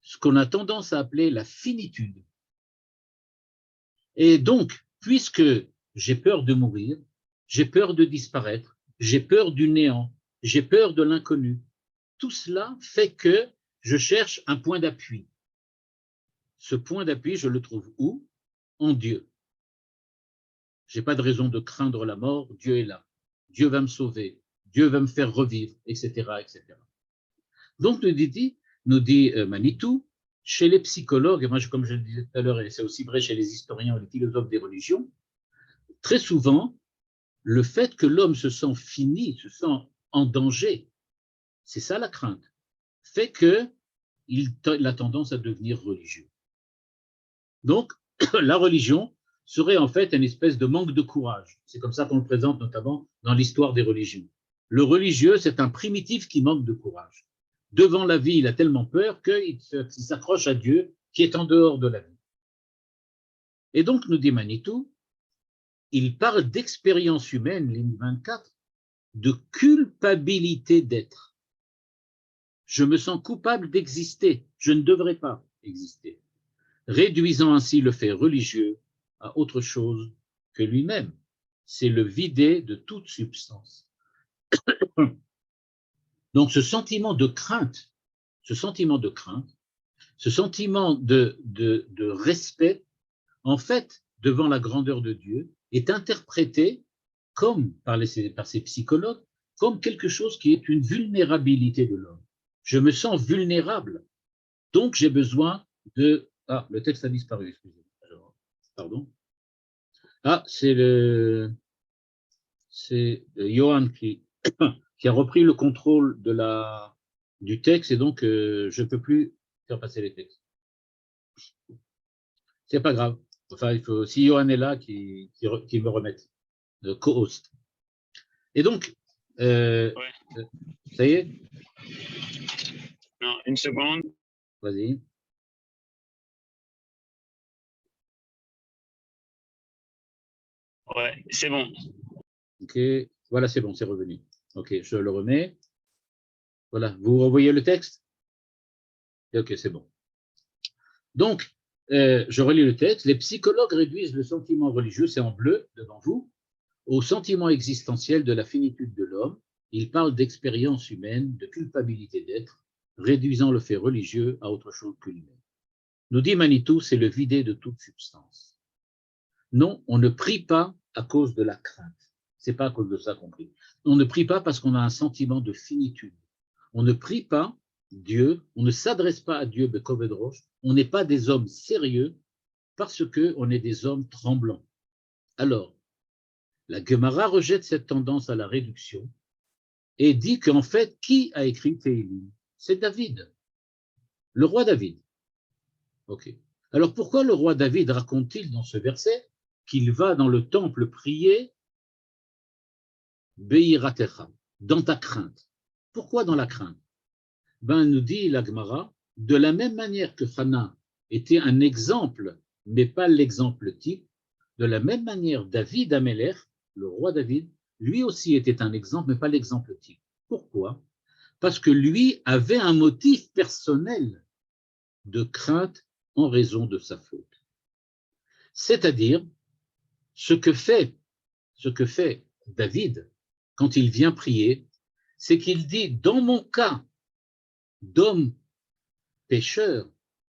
ce qu'on a tendance à appeler la finitude. Et donc, puisque j'ai peur de mourir, j'ai peur de disparaître, j'ai peur du néant, j'ai peur de l'inconnu, tout cela fait que je cherche un point d'appui. Ce point d'appui, je le trouve où? En Dieu. Je n'ai pas de raison de craindre la mort, Dieu est là. Dieu va me sauver, Dieu va me faire revivre, etc. etc. Donc, nous dit Manitou, chez les psychologues, et moi, comme je le disais tout à l'heure, et c'est aussi vrai chez les historiens ou les philosophes des religions, très souvent, le fait que l'homme se sent fini, se sent en danger, c'est ça la crainte, fait qu'il a tendance à devenir religieux. Donc, la religion serait en fait une espèce de manque de courage. C'est comme ça qu'on le présente notamment dans l'histoire des religions. Le religieux, c'est un primitif qui manque de courage. Devant la vie, il a tellement peur qu'il s'accroche à Dieu qui est en dehors de la vie. Et donc, nous dit Manitou, il parle d'expérience humaine, ligne 24, de culpabilité d'être. Je me sens coupable d'exister, je ne devrais pas exister, réduisant ainsi le fait religieux à autre chose que lui-même. C'est le vider de toute substance. Donc ce sentiment de crainte, ce sentiment de respect, en fait, devant la grandeur de Dieu, est interprété comme, par ces psychologues, comme quelque chose qui est une vulnérabilité de l'homme. Je me sens vulnérable, donc j'ai besoin de... Ah, le texte a disparu, excusez-moi. Pardon. Ah, c'est Johan qui a repris le contrôle du texte et donc je ne peux plus faire passer les textes. C'est pas grave. Enfin, il faut, si Johan est là, qu'il me remette, le co-host. Et donc, Ouais. Ça y est? Non, une seconde. Vas-y. Ouais, c'est bon. Ok, voilà, c'est bon, c'est revenu. Ok, je le remets. Voilà, vous revoyez le texte? Ok, c'est bon. Donc, je relis le texte. Les psychologues réduisent le sentiment religieux, c'est en bleu devant vous, au sentiment existentiel de la finitude de l'homme. Ils parlent d'expérience humaine, de culpabilité d'être, réduisant le fait religieux à autre chose que lui-même. Nous dit Manitou, c'est le vider de toute substance. Non, on ne prie pas à cause de la crainte. C'est pas à cause de ça qu'on prie. On ne prie pas parce qu'on a un sentiment de finitude. On ne prie pas Dieu, on ne s'adresse pas à Dieu, Bekovedrosh, on n'est pas des hommes sérieux parce qu'on est des hommes tremblants. Alors, la Gemara rejette cette tendance à la réduction et dit qu'en fait, qui a écrit Télim? C'est David, le roi David. Ok. Alors pourquoi le roi David raconte-t-il dans ce verset qu'il va dans le temple prier Be'iratecha, dans ta crainte? Pourquoi dans la crainte? Ben, nous dit la Gemara, de la même manière que Hana était un exemple, mais pas l'exemple type, de la même manière David Amelech, le roi David, lui aussi était un exemple, mais pas l'exemple type. Pourquoi? Parce que lui avait un motif personnel de crainte en raison de sa faute. C'est-à-dire, ce que fait David quand il vient prier, c'est qu'il dit, dans mon cas d'homme pécheur,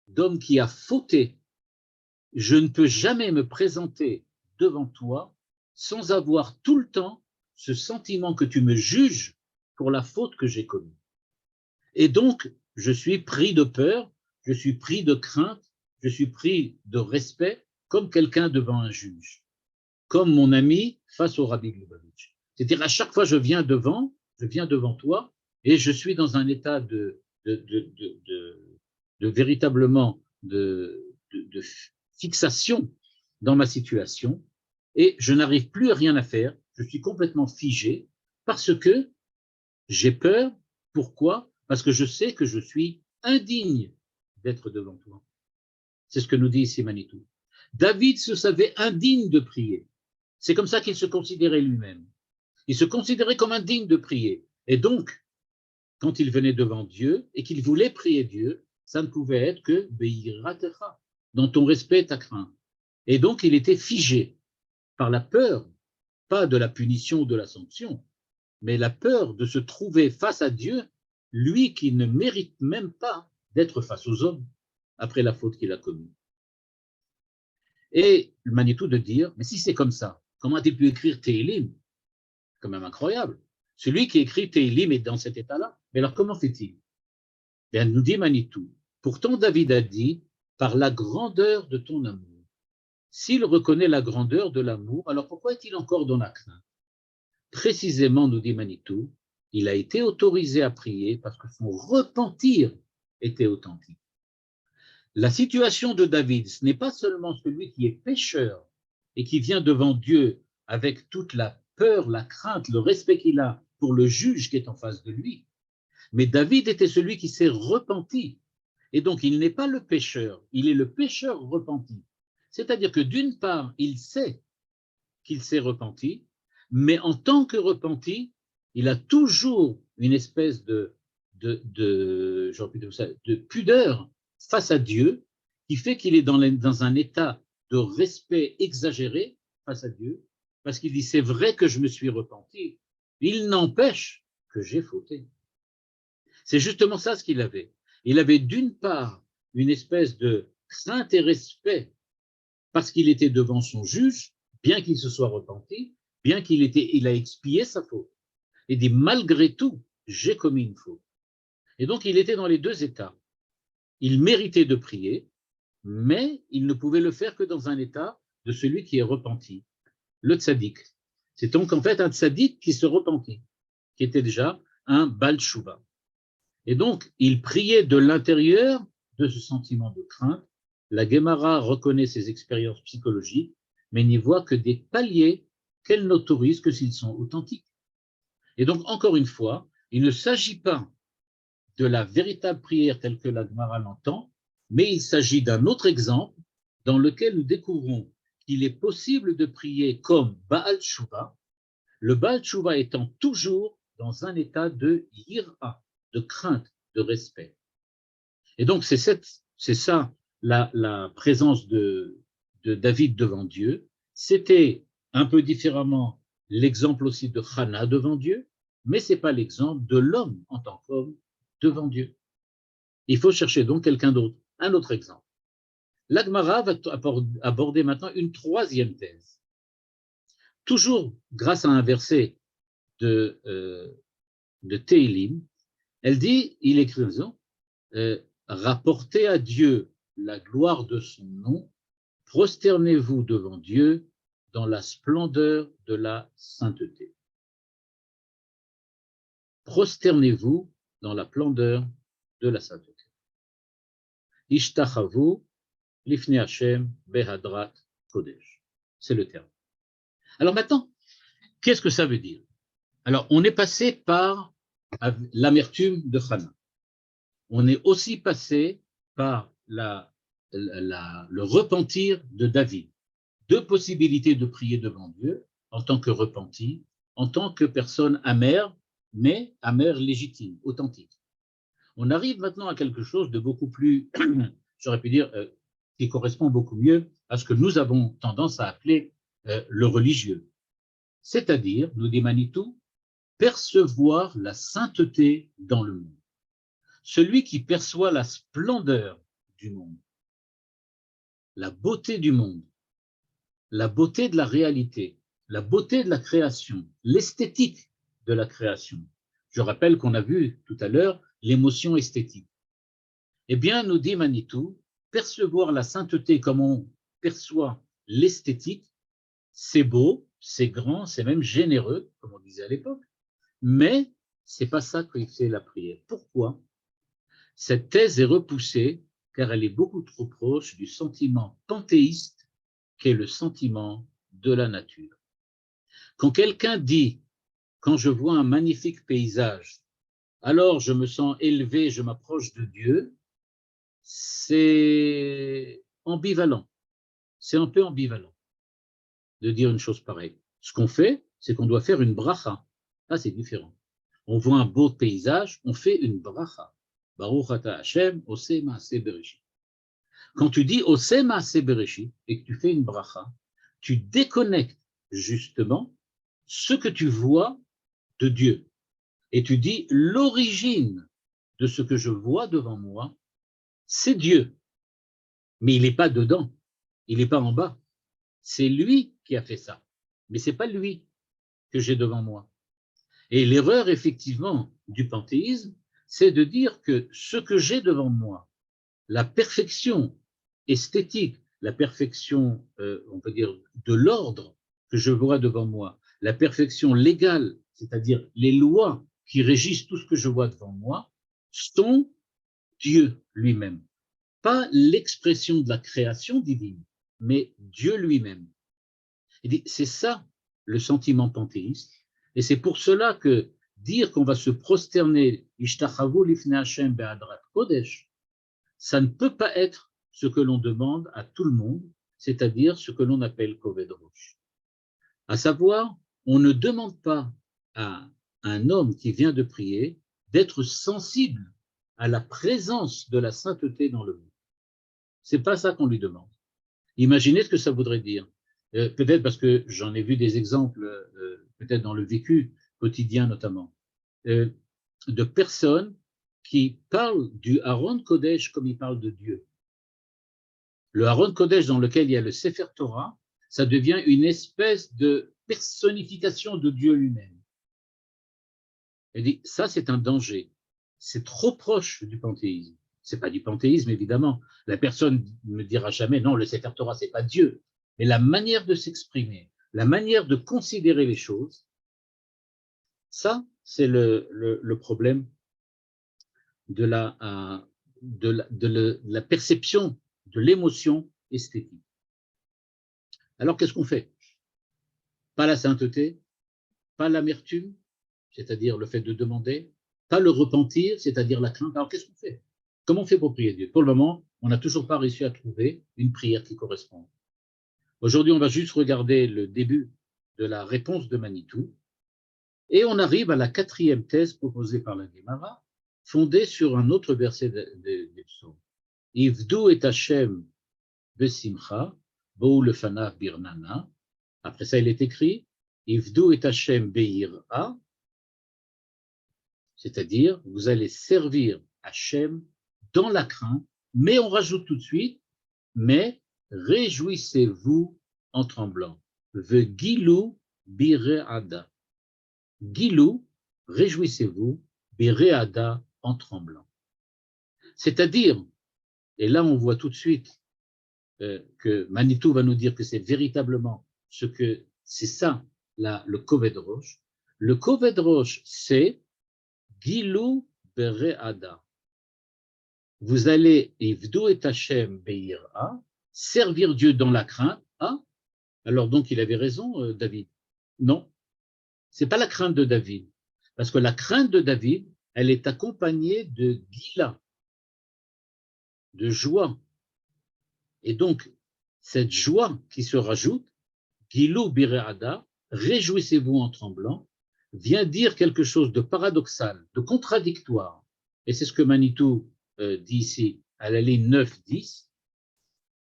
d'homme qui a fauté, je ne peux jamais me présenter devant toi sans avoir tout le temps ce sentiment que tu me juges pour la faute que j'ai commise. Et donc, je suis pris de peur, je suis pris de crainte, je suis pris de respect comme quelqu'un devant un juge, comme mon ami face au Rabbi Lubavitch. C'est-à-dire, à chaque fois, je viens devant toi, et je suis dans un état de véritablement de fixation dans ma situation, et je n'arrive plus à rien à faire, je suis complètement figé, parce que j'ai peur. Pourquoi? Parce que je sais que je suis indigne d'être devant toi. C'est ce que nous dit ici Manitou. David se savait indigne de prier. C'est comme ça qu'il se considérait lui-même. Il se considérait comme indigne de prier. Et donc, quand il venait devant Dieu et qu'il voulait prier Dieu, ça ne pouvait être que Be'iratecha, dans ton respect et ta crainte. Et donc, il était figé par la peur, pas de la punition ou de la sanction, mais la peur de se trouver face à Dieu, lui qui ne mérite même pas d'être face aux hommes après la faute qu'il a commise. Et Manitou de dire, mais si c'est comme ça, comment a-t-il pu écrire Tehillim? Quand même incroyable. Celui qui écrit Tehillim est dans cet état-là. Mais alors comment fait-il? Bien, nous dit Manitou, pourtant David a dit, par la grandeur de ton amour. S'il reconnaît la grandeur de l'amour, alors pourquoi est-il encore dans la crainte? Précisément, nous dit Manitou, il a été autorisé à prier parce que son repentir était authentique. La situation de David, ce n'est pas seulement celui qui est pécheur et qui vient devant Dieu avec toute la peur, la crainte, le respect qu'il a pour le juge qui est en face de lui, mais David était celui qui s'est repenti. Et donc, il n'est pas le pécheur, il est le pécheur repenti. C'est-à-dire que d'une part, il sait qu'il s'est repenti, mais en tant que repenti, il a toujours une espèce de pudeur face à Dieu, qui fait qu'il est dans un état de respect exagéré face à Dieu, parce qu'il dit, c'est vrai que je me suis repenti, il n'empêche que j'ai fauté. C'est justement ça ce qu'il avait. Il avait d'une part une espèce de crainte et respect parce qu'il était devant son juge, bien qu'il se soit repenti, bien il a expié sa faute. Il dit, malgré tout, j'ai commis une faute. Et donc, il était dans les deux états. Il méritait de prier, mais il ne pouvait le faire que dans un état de celui qui est repenti, le tzaddik. C'est donc en fait un tzaddik qui se repentit, qui était déjà un Baal Tshuva. Et donc, il priait de l'intérieur de ce sentiment de crainte. La Gemara reconnaît ses expériences psychologiques, mais n'y voit que des paliers qu'elle n'autorise que s'ils sont authentiques. Et donc, encore une fois, il ne s'agit pas de la véritable prière telle que la Gemara l'entend, mais il s'agit d'un autre exemple dans lequel nous découvrons qu'il est possible de prier comme Baal Tshuva, le Baal Tshuva étant toujours dans un état de yira, de crainte, de respect. Et donc, c'est ça la présence de David devant Dieu. C'était un peu différemment l'exemple aussi de Hannah devant Dieu, mais ce n'est pas l'exemple de l'homme en tant qu'homme devant Dieu. Il faut chercher donc quelqu'un d'autre, un autre exemple. L'Agmara va aborder maintenant une troisième thèse. Toujours grâce à un verset de Tehillim, elle dit, il écrit rapportez à Dieu la gloire de son nom, prosternez-vous devant Dieu dans la splendeur de la sainteté. Prosternez-vous dans la splendeur de la sainteté. Ishtachavu lifnei Hashem behadrat kodesh. C'est le terme. Alors maintenant, qu'est-ce que ça veut dire? Alors, on est passé par l'amertume de Hannah. On est aussi passé par le repentir de David. Deux possibilités de prier devant Dieu en tant que repenti, en tant que personne amère, mais amère légitime, authentique. On arrive maintenant à quelque chose de beaucoup plus, j'aurais pu dire, qui correspond beaucoup mieux à ce que nous avons tendance à appeler le religieux. C'est-à-dire, nous dit Manitou, percevoir la sainteté dans le monde. Celui qui perçoit la splendeur du monde, la beauté du monde, la beauté de la réalité, la beauté de la création, l'esthétique de la création. Je rappelle qu'on a vu tout à l'heure l'émotion esthétique. Eh bien, nous dit Manitou, percevoir la sainteté comme on perçoit l'esthétique, c'est beau, c'est grand, c'est même généreux, comme on disait à l'époque, mais c'est pas ça qui fait la prière. Pourquoi? Cette thèse est repoussée car elle est beaucoup trop proche du sentiment panthéiste qu'est le sentiment de la nature. Quand quelqu'un dit « quand je vois un magnifique paysage, alors je me sens élevé, je m'approche de Dieu », c'est ambivalent. C'est un peu ambivalent de dire une chose pareille. Ce qu'on fait, c'est qu'on doit faire une bracha. Là, c'est différent. On voit un beau paysage, on fait une bracha. Baruch ata Hashem, oseh maaseh bereshit. Quand tu dis oseh maaseh bereshit et que tu fais une bracha, tu déconnectes justement ce que tu vois de Dieu. Et tu dis l'origine de ce que je vois devant moi, c'est Dieu. Mais il n'est pas dedans, il n'est pas en bas. C'est lui qui a fait ça. Mais ce n'est pas lui que j'ai devant moi. Et l'erreur, effectivement, du panthéisme, c'est de dire que ce que j'ai devant moi, la perfection esthétique, la perfection, on peut dire, de l'ordre que je vois devant moi, la perfection légale, c'est-à-dire les lois qui régissent tout ce que je vois devant moi, sont Dieu lui-même. Pas l'expression de la création divine, mais Dieu lui-même. C'est ça le sentiment panthéiste. Et c'est pour cela que dire qu'on va se prosterner, Ishtachavu lifnei Hashem be'adrat kodesh, ça ne peut pas être ce que l'on demande à tout le monde, c'est-à-dire ce que l'on appelle Koved Rosh. À savoir, on ne demande pas à un homme qui vient de prier d'être sensible à la présence de la sainteté dans le monde. C'est pas ça qu'on lui demande. Imaginez ce que ça voudrait dire. Peut-être parce que j'en ai vu des exemples, peut-être dans le vécu quotidien notamment, de personnes qui parlent du Aaron Kodesh comme ils parlent de Dieu. Le Aaron Kodesh dans lequel il y a le Sefer Torah, ça devient une espèce de personnification de Dieu lui-même. Elle dit, ça c'est un danger. C'est trop proche du panthéisme. C'est pas du panthéisme, évidemment. La personne ne me dira jamais, non, le Sefer Torah, c'est pas Dieu. Mais la manière de s'exprimer, la manière de considérer les choses, ça, c'est le problème de la perception de l'émotion esthétique. Alors, qu'est-ce qu'on fait? Pas la sainteté, pas l'amertume, c'est-à-dire le fait de demander, pas le repentir, c'est-à-dire la crainte. Alors, qu'est-ce qu'on fait? Comment on fait pour prier Dieu? Pour le moment, on n'a toujours pas réussi à trouver une prière qui correspond. Aujourd'hui, on va juste regarder le début de la réponse de Manitou et on arrive à la 4e thèse proposée par la Gemara, fondée sur un autre verset des psaumes. Ivdu et Hashem besimcha, bo'u lefanav birnana. Après ça, il est écrit Ivdu et Hashem be'ira, c'est-à-dire vous allez servir Hashem dans la crainte, mais on rajoute tout de suite, mais réjouissez-vous en tremblant. Ve gilou bireada. Gilou, réjouissez-vous, bireada en tremblant. C'est-à-dire, et là on voit tout de suite que Manitou va nous dire que c'est véritablement ce que c'est ça, le Koved Rosh. Le Koved Rosh, c'est Gilou bereada. Vous allez, Ivdu et Hashem be'ira, servir Dieu dans la crainte. Ah, alors donc il avait raison, David. Non, c'est pas la crainte de David, parce que la crainte de David, elle est accompagnée de gila, de joie. Et donc, cette joie qui se rajoute, Gilou bireada, réjouissez-vous en tremblant, vient dire quelque chose de paradoxal, de contradictoire. Et c'est ce que Manitou dit ici, à la ligne 9-10.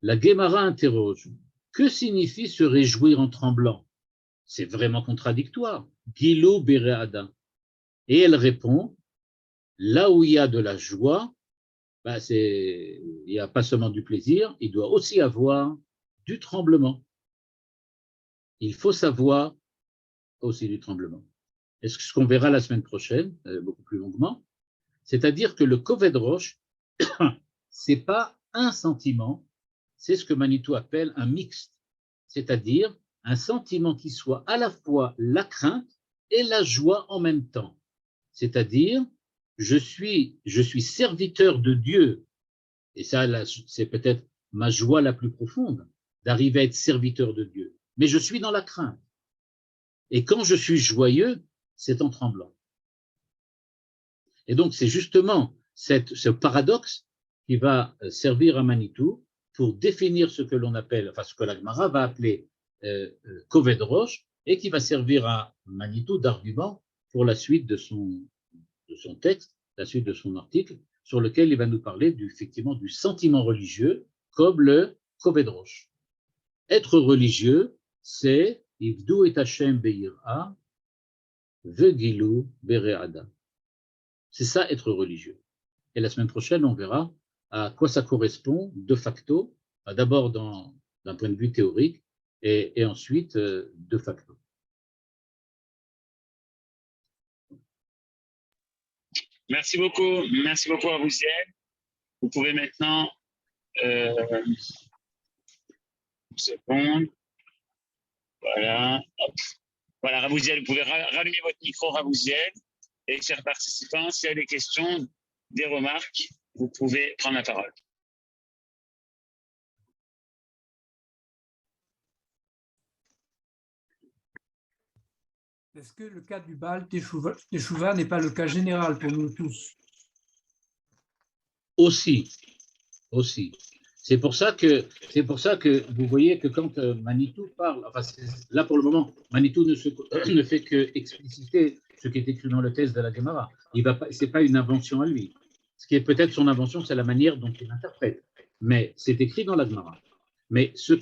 La Gemara interroge, que signifie se réjouir en tremblant? C'est vraiment contradictoire. Gilou bireada. Et elle répond, là où il y a de la joie, ben il n'y a pas seulement du plaisir, il doit aussi avoir du tremblement. Il faut savoir aussi du tremblement. Et ce qu'on verra la semaine prochaine, beaucoup plus longuement, c'est-à-dire que le Koved Rosh, c'est pas un sentiment, c'est ce que Manitou appelle un mixte, c'est-à-dire un sentiment qui soit à la fois la crainte et la joie en même temps. C'est-à-dire, je suis serviteur de Dieu, et ça, c'est peut-être ma joie la plus profonde, d'arriver à être serviteur de Dieu, mais je suis dans la crainte. Et quand je suis joyeux, c'est en tremblant. Et donc, c'est justement ce paradoxe qui va servir à Manitou pour définir ce que l'on appelle, enfin ce que la Gemara va appeler Koved Rosh, et qui va servir à Manitou d'argument pour la suite de son texte, la suite de son article, sur lequel il va nous parler effectivement du sentiment religieux comme le Koved Rosh. Être religieux, c'est Ivdu et Hashem be'ira, vegilu bere'ada. C'est ça être religieux. Et la semaine prochaine, on verra à quoi ça correspond de facto, d'abord d'un point de vue théorique et ensuite de facto. Merci beaucoup à vous, Ziel. Vous pouvez maintenant, une seconde, voilà, hop. Voilà, Ravouziel, vous pouvez rallumer votre micro, Ravouziel. Et chers participants, s'il y a des questions, des remarques, vous pouvez prendre la parole. Est-ce que le cas du Baal Teshuvah n'est pas le cas général pour nous tous? Aussi. C'est pour ça que vous voyez que quand Manitou parle, enfin là pour le moment, Manitou ne fait que expliciter ce qui est écrit dans le texte de la Gemara. C'est pas une invention à lui. Ce qui est peut-être son invention, c'est la manière dont il interprète. Mais c'est écrit dans la Gemara. Mais ce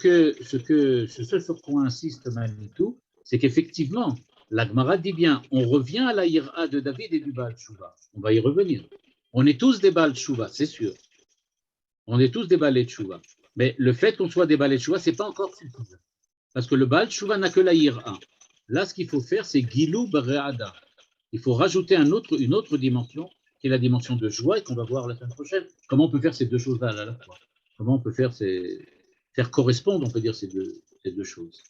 sur quoi insiste Manitou, c'est qu'effectivement, la Gemara dit bien, on revient à la Ira de David et du Baal Teshuvah. On va y revenir. On est tous des Baal Teshuvah, c'est sûr. On est tous des Baalei Teshuvah. Mais le fait qu'on soit des Baalei Teshuvah, ce n'est pas encore suffisant. Parce que le Baal Teshuvah n'a que la Ira. Là, ce qu'il faut faire, c'est Gilou Bere'ada. Il faut rajouter une autre dimension, qui est la dimension de joie, et qu'on va voir la semaine prochaine. Comment on peut faire ces deux choses-là à la fois? Comment on peut faire correspondre, on peut dire, ces deux choses.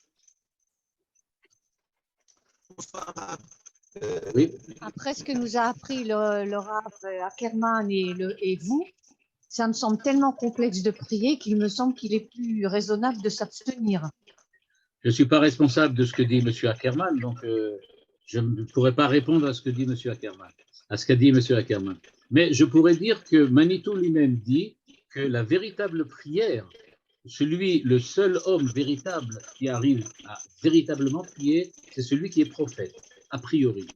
Oui. Après ce que nous a appris le Rav Ackerman et vous, ça me semble tellement complexe de prier qu'il me semble qu'il est plus raisonnable de s'abstenir. Je ne suis pas responsable de ce que dit M. Ackerman, donc je ne pourrais pas répondre à ce que dit M. Ackerman, à ce qu'a dit M. Ackerman. Mais je pourrais dire que Manitou lui-même dit que la véritable prière, le seul homme véritable qui arrive à véritablement prier, c'est celui qui est prophète, a priori.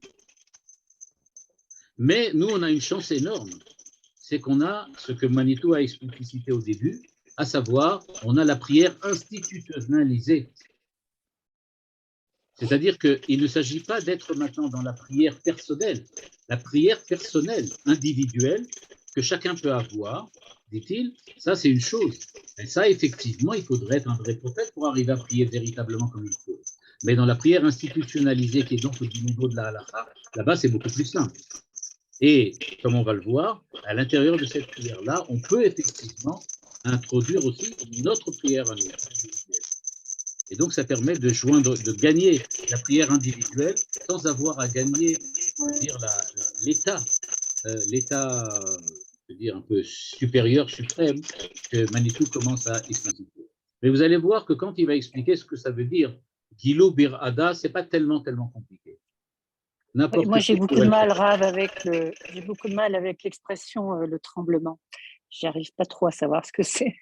Mais nous, on a une chance énorme, c'est qu'on a ce que Manitou a explicité au début, à savoir, on a la prière institutionnalisée. C'est-à-dire qu'il ne s'agit pas d'être maintenant dans la prière personnelle. La prière personnelle, individuelle, que chacun peut avoir, dit-il, ça c'est une chose. Et ça, effectivement, il faudrait être un vrai prophète pour arriver à prier véritablement comme il faut. Mais dans la prière institutionnalisée, qui est donc au niveau de la halakha, là-bas c'est beaucoup plus simple. Et comme on va le voir, à l'intérieur de cette prière-là, on peut effectivement introduire aussi une autre prière individuelle. Et donc, ça permet de gagner la prière individuelle sans avoir à gagner, l'état, je veux dire, un peu supérieur, suprême, que Manitou commence à expliciter. Mais vous allez voir que quand il va expliquer ce que ça veut dire, Gilou Bir Ada, c'est pas tellement compliqué. Moi, j'ai beaucoup de mal, Rav, j'ai beaucoup de mal avec l'expression le tremblement. J'arrive pas trop à savoir ce que c'est.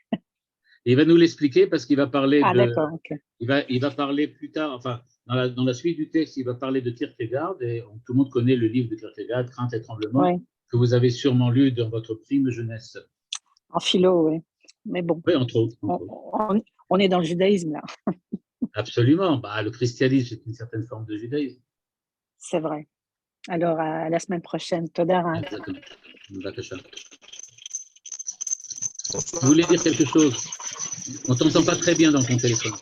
Il va nous l'expliquer parce qu'il va parler d'accord, ok. Il va parler plus tard, enfin, dans la suite du texte, il va parler de Kierkegaard, et tout le monde connaît le livre de Kierkegaard, Crainte et tremblement, ouais, que vous avez sûrement lu dans votre prime jeunesse. En philo, oui. Mais bon. Oui, entre autres. On est dans le judaïsme, là. Absolument. Bah, le christianisme, c'est une certaine forme de judaïsme. C'est vrai. Alors, à la semaine prochaine. Todara. Exactement. Vous voulez dire quelque chose? On ne t'entend pas très bien dans ton téléphone.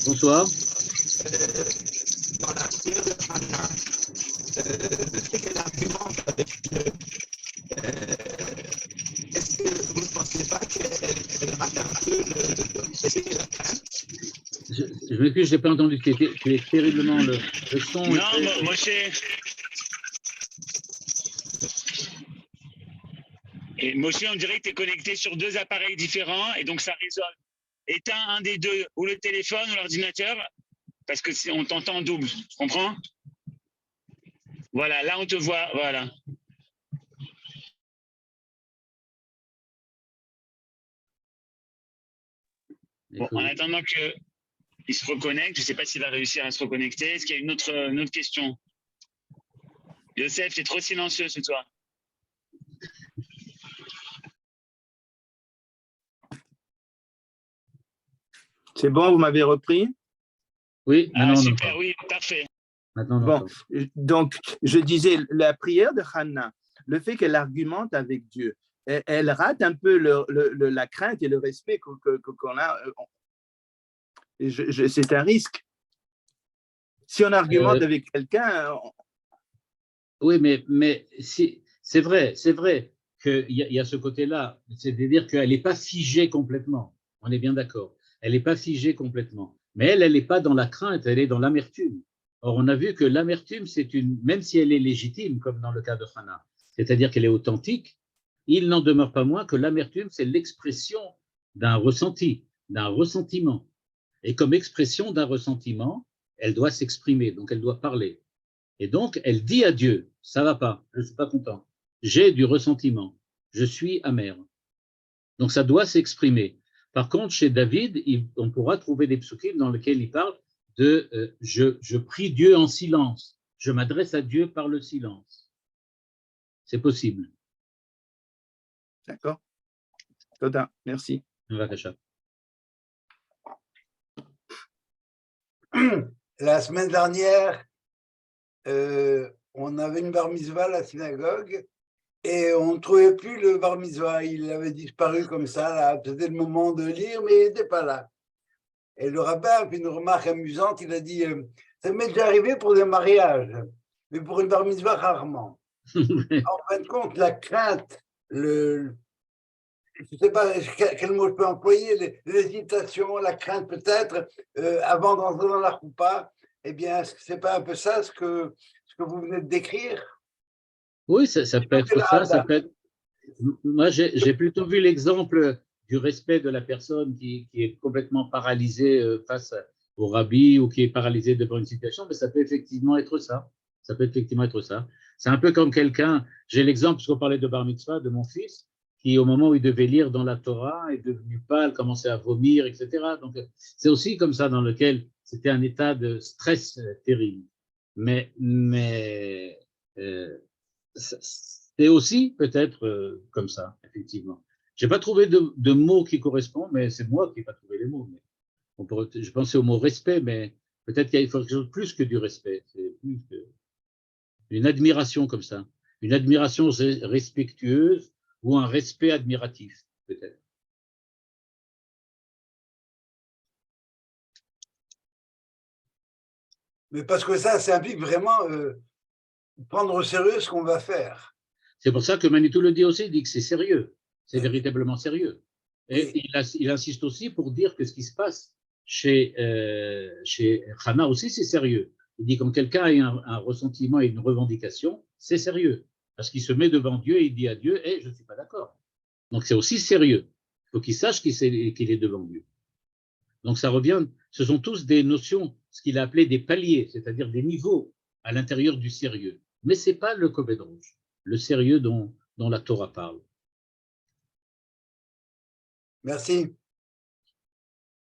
Bonsoir. Dans la prière de Hannah, le fait qu'elle argumente avec est-ce que vous ne pensez pas qu'elle rate un peu essayer la crainte? Je m'excuse, je n'ai pas entendu. Tu es terriblement le son. Non, Moshe. Et Moshe, on dirait que tu es connecté sur deux appareils différents et donc ça résonne. Éteins un des deux, ou le téléphone ou l'ordinateur, parce que on t'entend en double. Tu comprends? Voilà, là on te voit, voilà. Bon, en attendant qu'il se reconnecte, je ne sais pas s'il va réussir à se reconnecter. Est-ce qu'il y a une autre question? Youssef, tu es trop silencieux ce soir. C'est bon, vous m'avez repris? Oui, maintenant on super, entend. oui, parfait. Maintenant, on Bon, entend. donc, je disais, la prière de Hannah, le fait qu'elle argumente avec Dieu, elle rate un peu la crainte et le respect qu'on a. C'est un risque. Si on argumente avec quelqu'un… Oui, mais c'est vrai qu'il y a ce côté-là, c'est-à-dire qu'elle n'est pas figée complètement. On est bien d'accord. Elle n'est pas figée complètement. Mais elle n'est pas dans la crainte, elle est dans l'amertume. Or, on a vu que l'amertume, même si elle est légitime, comme dans le cas de Hannah, c'est-à-dire qu'elle est authentique, il n'en demeure pas moins que l'amertume, c'est l'expression d'un ressenti, d'un ressentiment. Et comme expression d'un ressentiment, elle doit s'exprimer, donc elle doit parler. Et donc, elle dit à Dieu, ça va pas, je ne suis pas content, j'ai du ressentiment, je suis amer. Donc, ça doit s'exprimer. Par contre, chez David, on pourra trouver des psukim dans lesquels il parle de je prie Dieu en silence, je m'adresse à Dieu par le silence. C'est possible. D'accord. Toda, merci. La semaine dernière, on avait une bar mitzvah à la synagogue et on ne trouvait plus le bar mitzvah. Il avait disparu comme ça, là. C'était le moment de lire, mais il n'était pas là. Et le rabbin a fait une remarque amusante, il a dit ça m'est déjà arrivé pour des mariages, mais pour une bar mitzvah, rarement. En fin de compte, la crainte, je ne sais pas quel mot je peux employer, l'hésitation, la crainte peut-être, avant d'entrer dans la choupa, eh bien, ce n'est pas un peu ça ce que vous venez de décrire? Oui, ça peut être ça, ça peut être… Moi, j'ai plutôt vu l'exemple du respect de la personne qui est complètement paralysée face au rabbi ou qui est paralysée devant une situation, mais ça peut effectivement être ça. Ça peut effectivement être ça. C'est un peu comme quelqu'un, j'ai l'exemple, parce qu'on parlait de bar mitzvah, de mon fils, qui au moment où il devait lire dans la Torah est devenu pâle, commençait à vomir, etc. Donc, c'est aussi comme ça dans lequel c'était un état de stress terrible. Mais c'est aussi peut-être comme ça, effectivement. Je n'ai pas trouvé de mots qui correspondent, mais c'est moi qui n'ai pas trouvé les mots. Mais je pensais au mot respect, mais peut-être qu'il faut quelque chose de plus que du respect. C'est plus une admiration comme ça. Une admiration respectueuse ou un respect admiratif, peut-être. Mais parce que ça implique vraiment prendre au sérieux ce qu'on va faire. C'est pour ça que Manitou le dit aussi, il dit que c'est sérieux, c'est véritablement sérieux. Et il insiste aussi pour dire que ce qui se passe chez Hannah aussi, c'est sérieux. Il dit quand quelqu'un a un ressentiment et une revendication, c'est sérieux. Parce qu'il se met devant Dieu et il dit à Dieu, je ne suis pas d'accord. Donc c'est aussi sérieux. Il faut qu'il sache qu'il est devant Dieu. Donc ça revient, ce sont tous des notions, ce qu'il a appelé des paliers, c'est-à-dire des niveaux à l'intérieur du sérieux. Mais ce n'est pas le Kobed Rouge, le sérieux dont la Torah parle. Merci.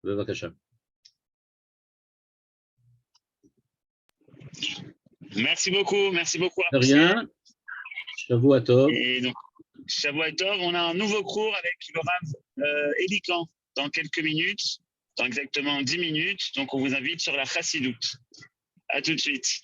Bevakasha. Merci beaucoup. De rien. Shavua Tov. Et donc, Shavua Tov, on a un nouveau cours avec le Rav Elikan dans quelques minutes, dans exactement 10 minutes. Donc, on vous invite sur la Chassidoute. À tout de suite.